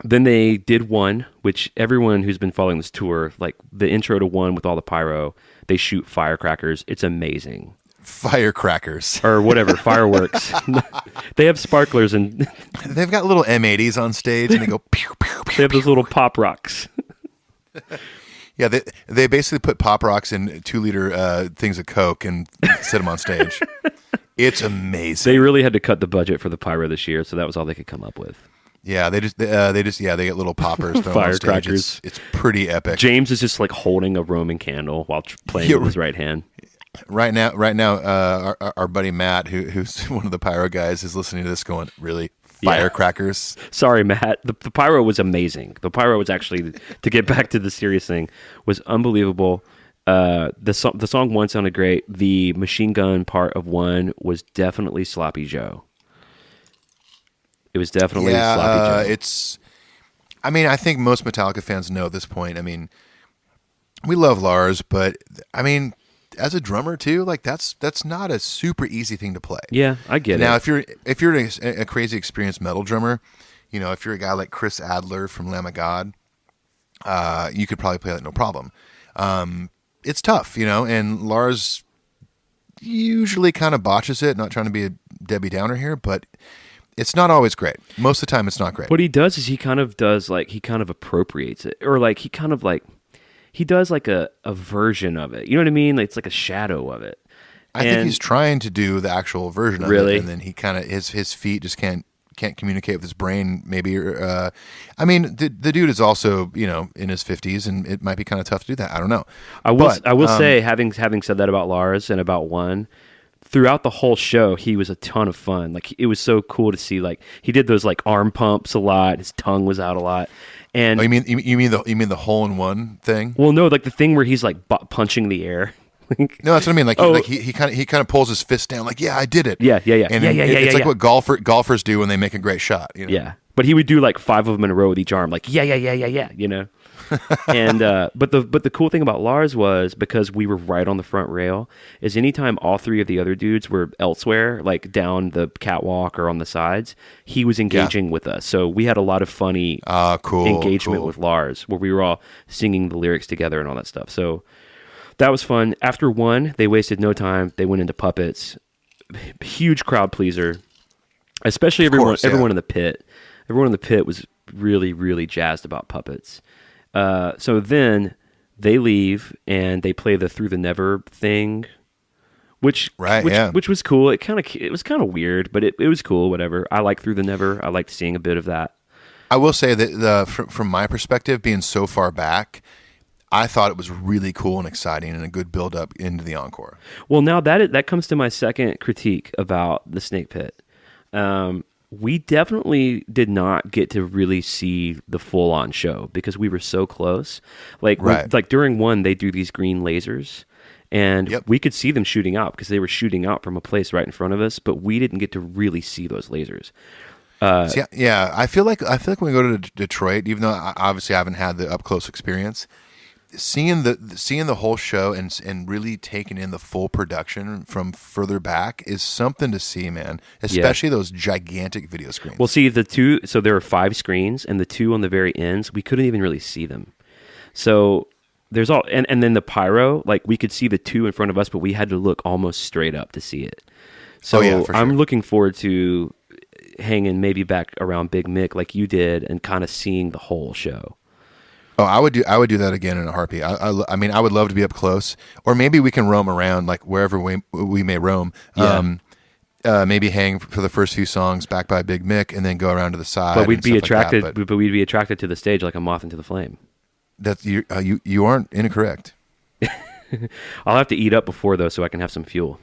Then they did one, which everyone who's been following this tour, like the intro to one with all the pyro, they shoot firecrackers. It's amazing. Firecrackers. Or whatever, fireworks. They have sparklers and They've got little M80s on stage and they go pew, pew, pew. they have those little pop rocks. Yeah, they basically put pop rocks in 2-liter things of Coke and set them on stage. It's amazing. They really had to cut the budget for the pyro this year, so that was all they could come up with. Yeah, they get little poppers thrown on stage. Firecrackers. It's pretty epic. James is just like holding a Roman candle while playing with his right hand. Right now, our buddy Matt, who's one of the pyro guys, is listening to this going, really? Firecrackers? Sorry, Matt. The pyro was amazing. The pyro was actually, to get back to the serious thing, was unbelievable. The song one sounded great. The machine gun part of one was definitely Sloppy Joe. It was definitely Sloppy Joe. I think most Metallica fans know at this point. I mean, we love Lars, but I mean, as a drummer too, like that's not a super easy thing to play. Yeah, I get it. Now, if you're a crazy experienced metal drummer, you know, if you're a guy like Chris Adler from Lamb of God, you could probably play that no problem. It's tough, you know, and Lars usually kind of botches it. Not trying to be a Debbie Downer here, but it's not always great. Most of the time, it's not great. What he does is he kind of appropriates it, or like he does like a version of it. You know what I mean? Like, it's like a shadow of it. I think he's trying to do the actual version of it, and then he kind of his feet just can't communicate with his brain. Maybe, the dude is also, you know, in his 50s, and it might be kind of tough to do that. I don't know. I will say, having said that about Lars and about one, throughout the whole show, he was a ton of fun. Like, it was so cool to see. Like, he did those like arm pumps a lot. His tongue was out a lot. And you mean the hole in one thing? Well, no, like the thing where he's like punching the air. No, that's what I mean. Like, he kind of pulls his fist down. Like, yeah, I did it. Yeah. And it's like what golfers do when they make a great shot. You know? Yeah, but he would do like 5 of them in a row with each arm. Like, yeah. You know. And but the cool thing about Lars was, because we were right on the front rail, is anytime all 3 of the other dudes were elsewhere, like down the catwalk or on the sides, he was engaging with us. So we had a lot of funny engagement with Lars, where we were all singing the lyrics together and all that stuff. So that was fun. After one, they wasted no time. They went into puppets. Huge crowd pleaser, especially everyone in the pit. Everyone in the pit was really, really jazzed about puppets. So then they leave and they play the Through the Never thing, which was cool. It was kind of weird, but it was cool. Whatever. I like Through the Never. I liked seeing a bit of that. I will say that from my perspective, being so far back, I thought it was really cool and exciting and a good build up into the encore. Well, now that comes to my second critique about the Snake Pit. We definitely did not get to really see the full on show because we were so close. Like, like during one, they do these green lasers, and we could see them shooting out because they were shooting out from a place right in front of us, but we didn't get to really see those lasers. I feel like when we go to Detroit, even though I haven't had the up close experience, seeing the whole show and really taking in the full production from further back is something to see, man. Especially those gigantic video screens. Well, see, so there are 5 screens, and the 2 on the very ends, we couldn't even really see them. So there's all, and then the pyro, like we could see the 2 in front of us, but we had to look almost straight up to see it. So for sure. I'm looking forward to hanging maybe back around Big Mick like you did and kind of seeing the whole show. Oh, I would do that again in a heartbeat. I mean, I would love to be up close, or maybe we can roam around like wherever we may roam. Yeah. Maybe hang for the first few songs back by Big Mick, and then go around to the side. But we'd and be stuff like attracted. that. But we'd be attracted to the stage like a moth into the flame. That's you aren't incorrect. I'll have to eat up before though, so I can have some fuel.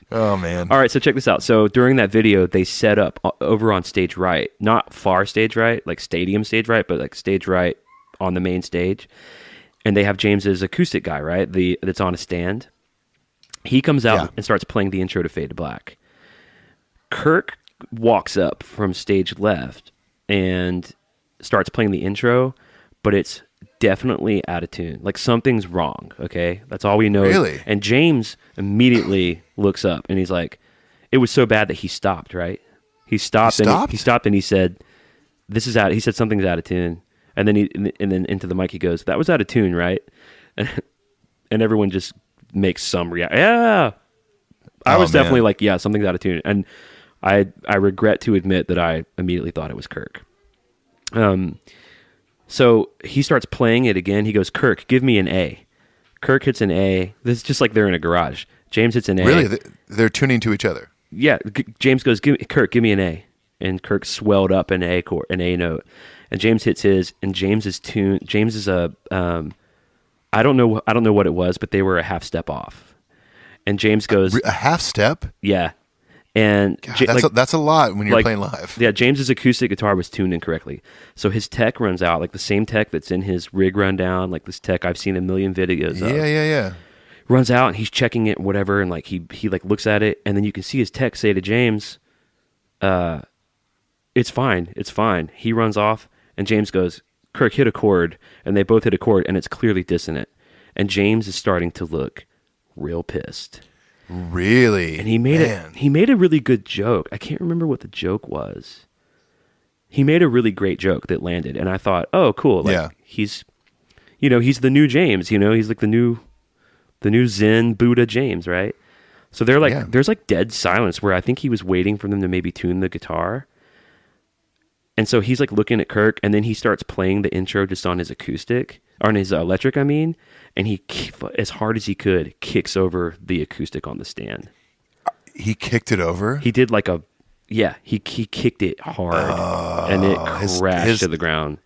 Oh man! All right, so check this out. So during that video, they set up over on stage right, not far stage right, like stadium stage right, but like stage right on the main stage, and they have James's acoustic guy, right, that's on a stand. He comes out and starts playing the intro to Fade to Black. Kirk walks up from stage left and starts playing the intro, but it's definitely out of tune. Like something's wrong, okay? That's all we know. Really? And James immediately looks up and he's like, it was so bad that he stopped, right? He stopped and he said, this is out. He said something's out of tune. And then into the mic he goes, that was out of tune, right? And everyone just makes some reaction. Yeah. I was definitely like, yeah, something's out of tune. And I regret to admit that I immediately thought it was Kirk. So he starts playing it again. He goes, Kirk, give me an A. Kirk hits an A. This is just like they're in a garage. James hits an A. Really? They're tuning to each other. Yeah. James goes, Kirk, give me an A. And Kirk swelled up an A note. And James hits his, and James's tune. James is a, I don't know what it was, but they were a half step off. And James goes, a half step? Yeah. And God, that's a lot when you're playing live. Yeah, James's acoustic guitar was tuned incorrectly. So his tech runs out, like the same tech that's in his rig rundown, like this tech I've seen a million videos of. Yeah. Runs out and he's checking it, whatever, and like he like looks at it, and then you can see his tech say to James, it's fine. He runs off, and James goes, Kirk, hit a chord, and they both hit a chord, and it's clearly dissonant. And James is starting to look real pissed. Really? And he made a really good joke. I can't remember what the joke was. He made a really great joke that landed, and I thought, oh, cool. Like, he's the new James. He's like the new Zen Buddha James, right? So they're like, there's like dead silence where I think he was waiting for them to maybe tune the guitar. And so he's like looking at Kirk, and then he starts playing the intro just on his acoustic, or on his electric, I mean, and he, as hard as he could, kicks over the acoustic on the stand. He kicked it over? He did like he kicked it hard, and it crashed to the ground.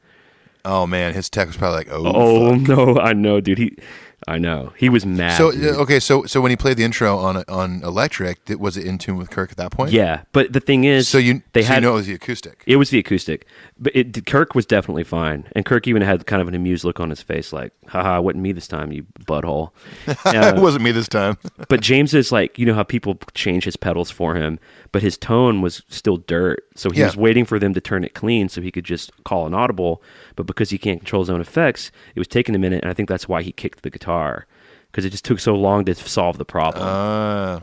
Oh man, his tech was probably like, oh fuck. No, I know, dude. I know. He was mad. So dude. Okay, so when he played the intro on electric, was it in tune with Kirk at that point? Yeah, but the thing is, you know it was the acoustic. It was the acoustic, but Kirk was definitely fine, and Kirk even had kind of an amused look on his face, like, "Haha, it wasn't me this time, you butthole." It wasn't me this time. But James is like, how people change his pedals for him, but his tone was still dirt, so he was waiting for them to turn it clean so he could just call an audible. But because he can't control his own effects, it was taking a minute, and I think that's why he kicked the guitar, because it just took so long to solve the problem.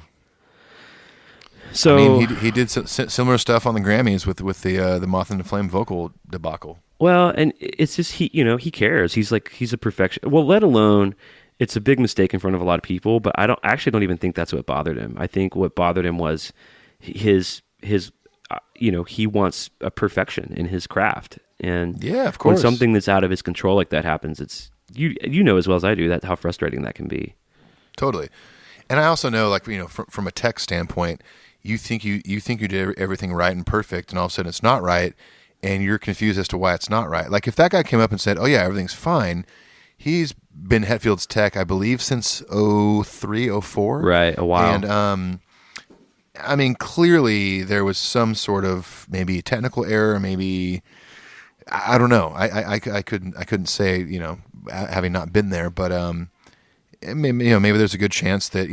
So I mean, he did similar stuff on the Grammys with the Moth and the Flame vocal debacle. Well, and it's just he cares. He's a perfection. Well, let alone it's a big mistake in front of a lot of people. But I don't even think that's what bothered him. I think what bothered him was his he wants a perfection in his craft. And of course, when something that's out of his control like that happens, it's you know as well as I do that how frustrating that can be. Totally. And I also know, like, from a tech standpoint, you think you did everything right and perfect, and all of a sudden it's not right, and you're confused as to why it's not right. Like, if that guy came up and said, "Oh yeah, everything's fine," he's been Hetfield's tech, I believe, since 03, 04. Right, a while. And I mean, clearly there was some sort of maybe technical error, maybe I don't know. I couldn't say, having not been there, but maybe there's a good chance that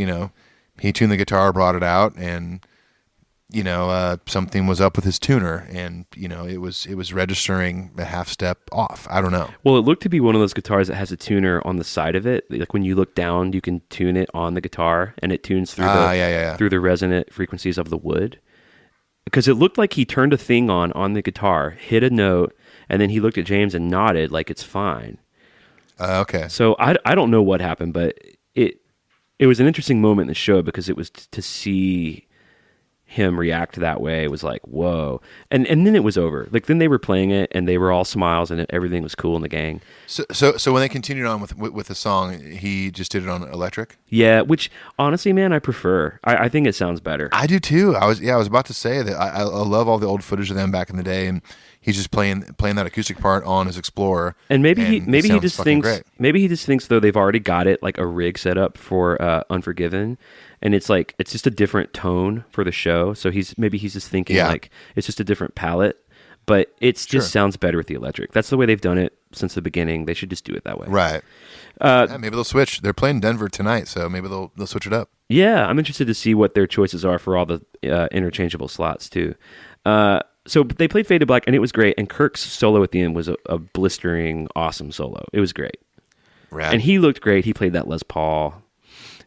he tuned the guitar, brought it out, and something was up with his tuner, and it was registering a half step off. I don't know. Well, it looked to be one of those guitars that has a tuner on the side of it. Like when you look down, you can tune it on the guitar, and it tunes through through the resonant frequencies of the wood. Because it looked like he turned a thing on the guitar, hit a note, and then he looked at James and nodded like it's fine. Okay. So I don't know what happened, but it was an interesting moment in the show because it was to see him react that way was like, whoa. And then it was over. Like, then they were playing it, and they were all smiles, and everything was cool in the gang. So when they continued on with the song, he just did it on electric? Yeah, which, honestly, man, I prefer. I think it sounds better. I do, too. I was about to say that I love all the old footage of them back in the day, and he's just playing that acoustic part on his Explorer. And maybe he just thinks great. maybe he just thinks though they've already got it like a rig set up for Unforgiven, and it's just a different tone for the show. So he's just thinking like it's just a different palette, but just sounds better with the electric. That's the way they've done it since the beginning. They should just do it that way. Right. Maybe they'll switch. They're playing Denver tonight, so maybe they'll switch it up. Yeah, I'm interested to see what their choices are for all the interchangeable slots too. So they played Fade to Black, and it was great. And Kirk's solo at the end was a blistering, awesome solo. It was great. Rad. And he looked great. He played that Les Paul.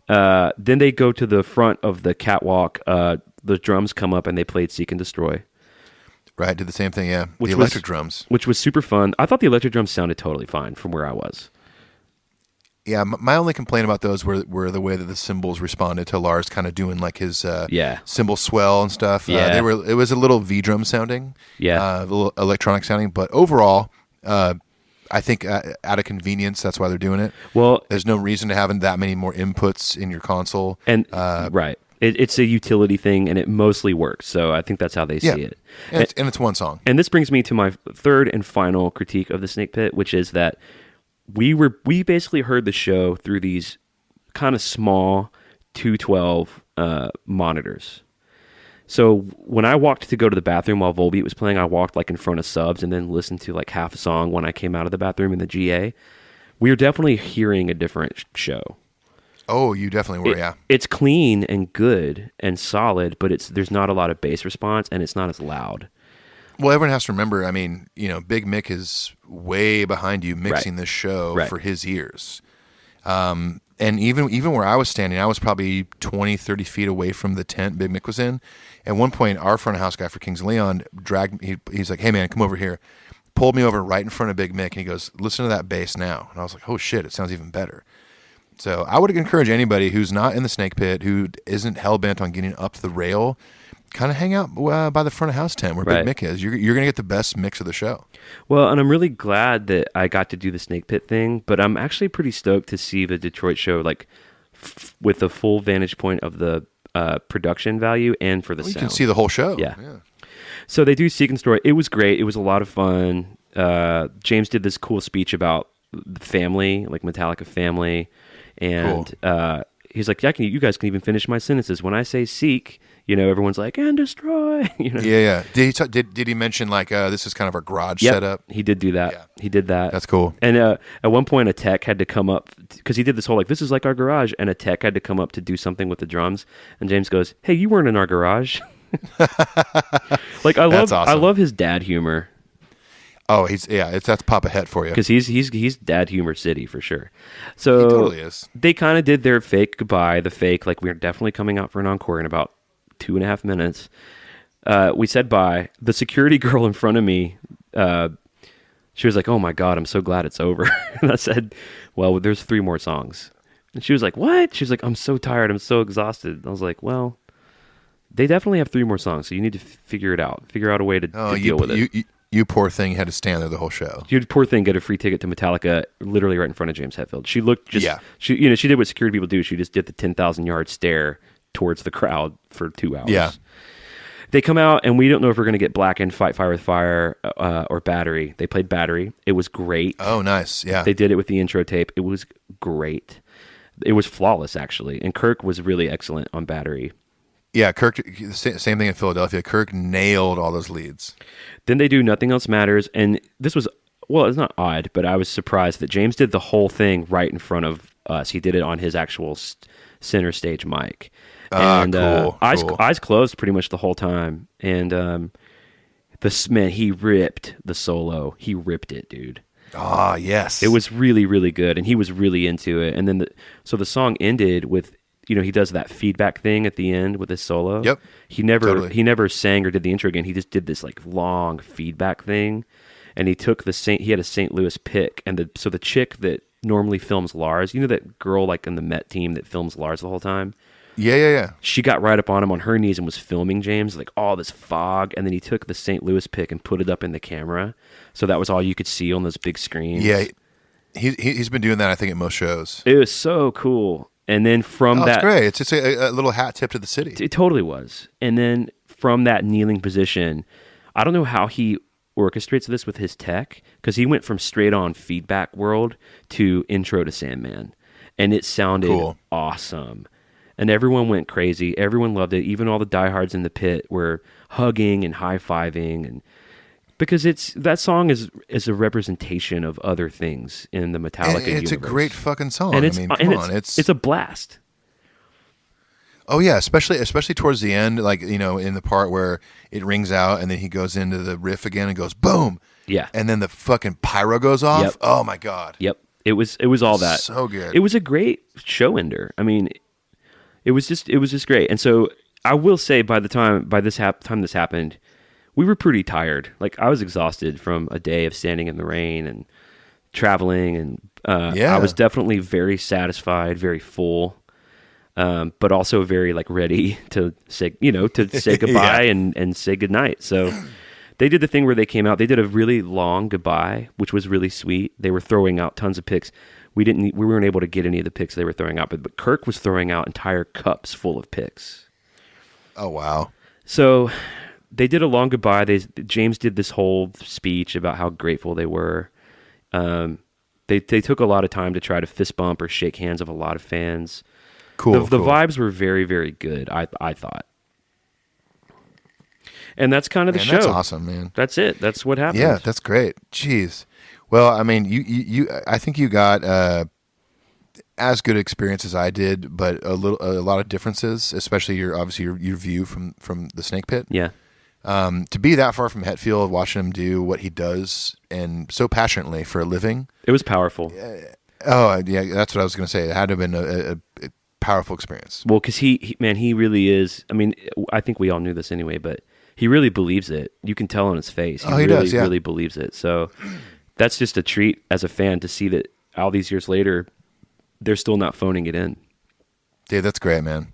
Then they go to the front of the catwalk. The drums come up, and they played Seek and Destroy. Right, did the same thing, yeah. The electric drums. Which was super fun. I thought the electric drums sounded totally fine from where I was. Yeah, my only complaint about those were the way that the cymbals responded to Lars kind of doing like his cymbal swell and stuff. Yeah. It was a little V-drum sounding, Yeah. a little electronic sounding, but overall, I think out of convenience, that's why they're doing it. Well, there's no reason to having that many more inputs in your console. And right. It's a utility thing, and it mostly works. So I think that's how they see it. And it's one song. And this brings me to my third and final critique of the Snake Pit, which is that we basically heard the show through these kind of small 212 monitors. So when I walked to go to the bathroom while Volbeat was playing, I walked like in front of subs and then listened to like half a song when I came out of the bathroom in the GA. We were definitely hearing a different show. Oh, you definitely were, yeah. It's clean and good and solid, but there's not a lot of bass response, and it's not as loud. Well, everyone has to remember, I mean, Big Mick is way behind you mixing this show for his ears. And even where I was standing, I was probably 20, 30 feet away from the tent Big Mick was in. At one point, our front of house guy for Kings of Leon dragged me. He's like, hey, man, come over here. Pulled me over right in front of Big Mick, and he goes, listen to that bass now. And I was like, oh, shit, it sounds even better. So I would encourage anybody who's not in the Snake Pit, who isn't hell-bent on getting up the rail, kind of hang out by the front of house tent where Big Mick is. You're going to get the best mix of the show. Well, and I'm really glad that I got to do the Snake Pit thing, but I'm actually pretty stoked to see the Detroit show like with the full vantage point of the production value and for the sound. You can see the whole show. Yeah. So they do Seek and Destroy. It was great. It was a lot of fun. James did this cool speech about the family, like Metallica family. And he's like, you guys can even finish my sentences. When I say seek, everyone's like, and destroy. Yeah. Did he mention like this is kind of our garage setup? He did do that. Yeah. He did that. That's cool. And at one point, a tech had to come up because he did this whole like, this is like our garage, and a tech had to come up to do something with the drums. And James goes, hey, you weren't in our garage. Like I love his dad humor. Oh, that's Papa Het for you. Because he's dad humor city for sure. So he totally is. They kind of did their fake goodbye, the fake like we're definitely coming out for an encore in about 2.5 minutes. We said bye. The security girl in front of me, she was like, "Oh my God, I'm so glad it's over." And I said, "Well, there's 3 more songs." And she was like, "What?" She was like, "I'm so tired. I'm so exhausted." I was like, "Well, they definitely have 3 more songs, so you need to figure it out. Figure out a way to deal with it." You poor thing, had to stand there the whole show. You poor thing, get a free ticket to Metallica literally right in front of James Hetfield. She looked she did what security people do. She just did the 10,000-yard stare towards the crowd for 2 hours. Yeah. They come out, and we don't know if we're going to get Blackened, Fight Fire with Fire, or Battery. They played Battery. It was great. Oh, nice. Yeah. They did it with the intro tape. It was great. It was flawless, actually. And Kirk was really excellent on Battery. Yeah, Kirk, same thing in Philadelphia. Kirk nailed all those leads. Then they do Nothing Else Matters, and this was, well, it's not odd, but I was surprised that James did the whole thing right in front of us. He did it on his actual center stage mic. And cool. Eyes closed pretty much the whole time. And man, he ripped the solo. He ripped it, dude. Ah, yes. It was really, really good, and he was really into it. And then so the song ended with, he does that feedback thing at the end with his solo. Yep. He never sang or did the intro again. He just did this like long feedback thing, and he took he had a St. Louis pick, and so the chick that normally films Lars, that girl like in the Met team that films Lars the whole time. Yeah. She got right up on him on her knees and was filming James, like all this fog. And then he took the St. Louis pic and put it up in the camera. So that was all you could see on those big screens. Yeah. He's been doing that, I think, at most shows. It was so cool. And then from that... It's great. It's just a little hat tip to the city. It totally was. And then from that kneeling position, I don't know how he orchestrates this with his tech, because he went from straight on Feedback World to Intro to Sandman. And it sounded awesome. And everyone went crazy. Everyone loved it. Even all the diehards in the pit were hugging and high-fiving. And because that song is a representation of other things in the Metallica universe. It's a great fucking song. And it's a blast. Oh yeah, especially towards the end, like, you know, in the part where it rings out and then he goes into the riff again and goes boom. Yeah. And then the fucking pyro goes off. Yep. Oh my God. Yep. It was all that. So good. It was a great show ender. I mean, it was just great. And so I will say by time this happened, we were pretty tired. Like, I was exhausted from a day of standing in the rain and traveling, and I was definitely very satisfied, very full, but also very like ready to say goodbye and say goodnight. So they did the thing where they came out. They did a really long goodbye, which was really sweet. They were throwing out tons of picks. We weren't able to get any of the picks they were throwing out, but Kirk was throwing out entire cups full of picks. Oh wow! So they did a long goodbye. James did this whole speech about how grateful they were. They took a lot of time to try to fist bump or shake hands of a lot of fans. Cool. The vibes were very, very good, I thought. And that's kind of the show. That's awesome, man. That's it. That's what happened. Yeah, that's great. Jeez. Well, I mean, I think you got as good experience as I did, but a lot of differences, especially your view from the Snake Pit. Yeah. To be that far from Hetfield, watching him do what he does and so passionately for a living. It was powerful. Oh, yeah, that's what I was going to say. It had to have been a powerful experience. Well, because he really is. I mean, I think we all knew this anyway, but he really believes it. You can tell on his face. He really believes it. So that's just a treat as a fan to see that all these years later, they're still not phoning it in. Dude, that's great, man.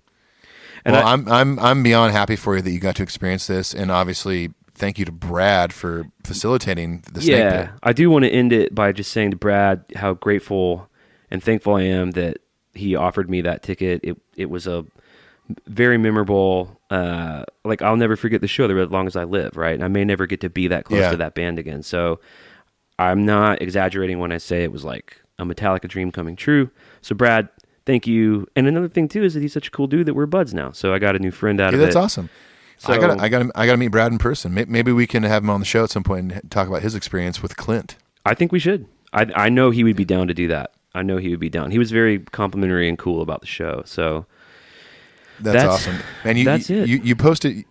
And well, I'm beyond happy for you that you got to experience this, and obviously thank you to Brad for facilitating the Snake Pit. Yeah, I do want to end it by just saying to Brad how grateful and thankful I am that he offered me that ticket. It was a very memorable, like, I'll never forget the show as long as I live, right? And I may never get to be that close to that band again. So I'm not exaggerating when I say it was like a Metallica dream coming true. So Brad, thank you. And another thing too is that he's such a cool dude that we're buds now. So I got a new friend out of it. That's awesome. So, I gotta meet Brad in person. Maybe we can have him on the show at some point and talk about his experience with Clint. I think we should. I know he would be down to do that. I know he would be down. He was very complimentary and cool about the show. So that's awesome. And that's it. You posted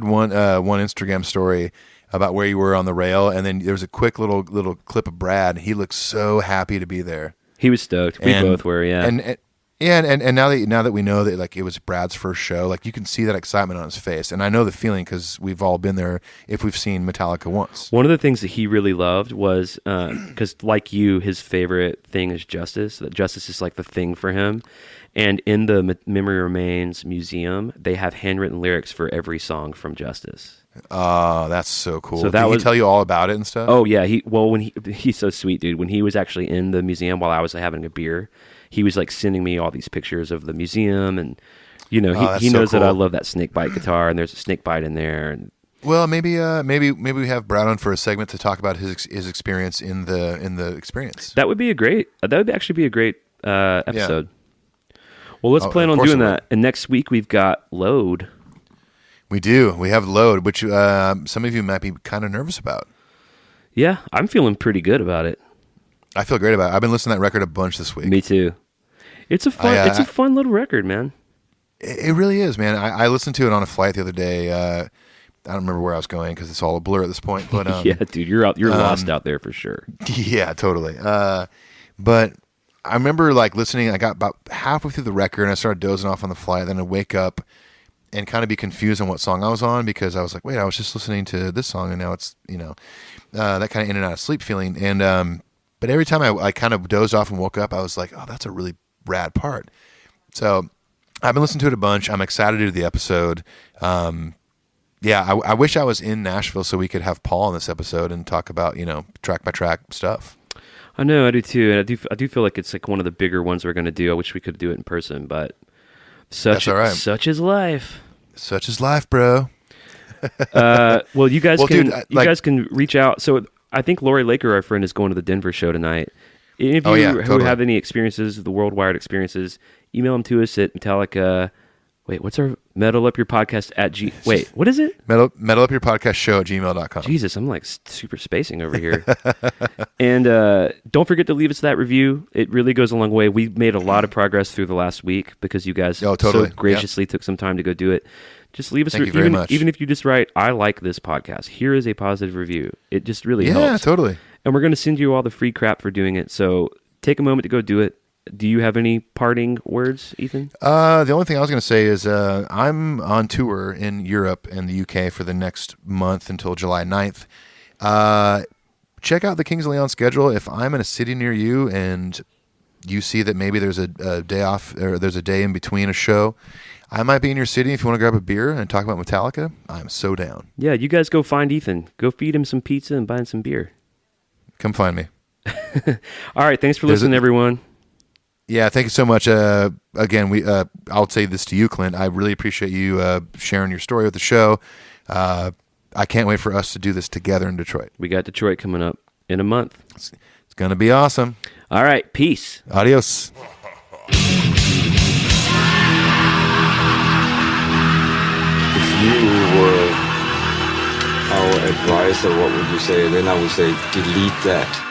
one Instagram story about where you were on the rail, and then there was a quick little clip of Brad. He looked so happy to be there. He was stoked. We both were, yeah. And now that we know that, like, it was Brad's first show, like, you can see that excitement on his face, and I know the feeling because we've all been there if we've seen Metallica once. One of the things that he really loved was because, like you, his favorite thing is Justice. That Justice is like the thing for him. And in the Memory Remains Museum, they have handwritten lyrics for every song from Justice. Oh, that's so cool. So Did he tell you all about it and stuff? Oh yeah, he's so sweet, dude. When he was actually in the museum while I was having a beer, he was like sending me all these pictures of the museum, and he knows that I love that snakebite guitar, and there's a snakebite in there. And well, maybe we have Brad on for a segment to talk about his experience in the experience. That would actually be a great episode. Yeah. Well, let's plan on doing that. And next week we've got Load. We do. We have Load, which some of you might be kind of nervous about. Yeah, I'm feeling pretty good about it. I feel great about it. I've been listening to that record a bunch this week. Me too. It's a fun little record, man. It really is, man. I listened to it on a flight the other day. I don't remember where I was going because it's all a blur at this point. But yeah, dude, you're lost out there for sure. Yeah, totally. But I remember like listening. I got about halfway through the record and I started dozing off on the flight. Then I wake up and kind of be confused on what song I was on because I was like, wait, I was just listening to this song and now it's that kind of in and out of sleep feeling. And but every time I kind of dozed off and woke up, I was like, oh, that's a really rad part. So I've been listening to it a bunch. I'm excited to do the episode. I wish I was in Nashville so we could have Paul on this episode and talk about, track by track stuff. I know, I do too, and I do feel like it's like one of the bigger ones we're going to do. I wish we could do it in person, but That's all right. Such is life. Such is life, bro. Well, you guys can dude, you guys can reach out. So I think Lori Laker, our friend, is going to the Denver show tonight. Any of you who totally. have any experiences, the Worldwired experiences, email them to us at Metallica. Wait, what's our Metal Up Your Podcast at G? Wait, what is it? Metal Up Your Podcast Show at gmail.com. Jesus, I'm like super spacing over here. And don't forget to leave us that review. It really goes a long way. We made a lot of progress through the last week because you guys so graciously took some time to go do it. Just leave us Thank you very much. Even if you just write, I like this podcast. Here is a positive review. It just really helps. Yeah, totally. And we're going to send you all the free crap for doing it. So take a moment to go do it. Do you have any parting words, Ethan? The only thing I was going to say is I'm on tour in Europe and the UK for the next month until July 9th. Check out the Kings of Leon schedule. If I'm in a city near you and you see that maybe there's a day off or there's a day in between a show, I might be in your city. If you want to grab a beer and talk about Metallica, I'm so down. Yeah, you guys go find Ethan. Go feed him some pizza and buy him some beer. Come find me. All right, thanks for listening, everyone. Yeah, thank you so much. Again, I'll say this to you, Clint. I really appreciate you sharing your story with the show. I can't wait for us to do this together in Detroit. We got Detroit coming up in a month. It's going to be awesome. All right, peace. Adios. If you were our advisor, what would you say? Then I would say delete that.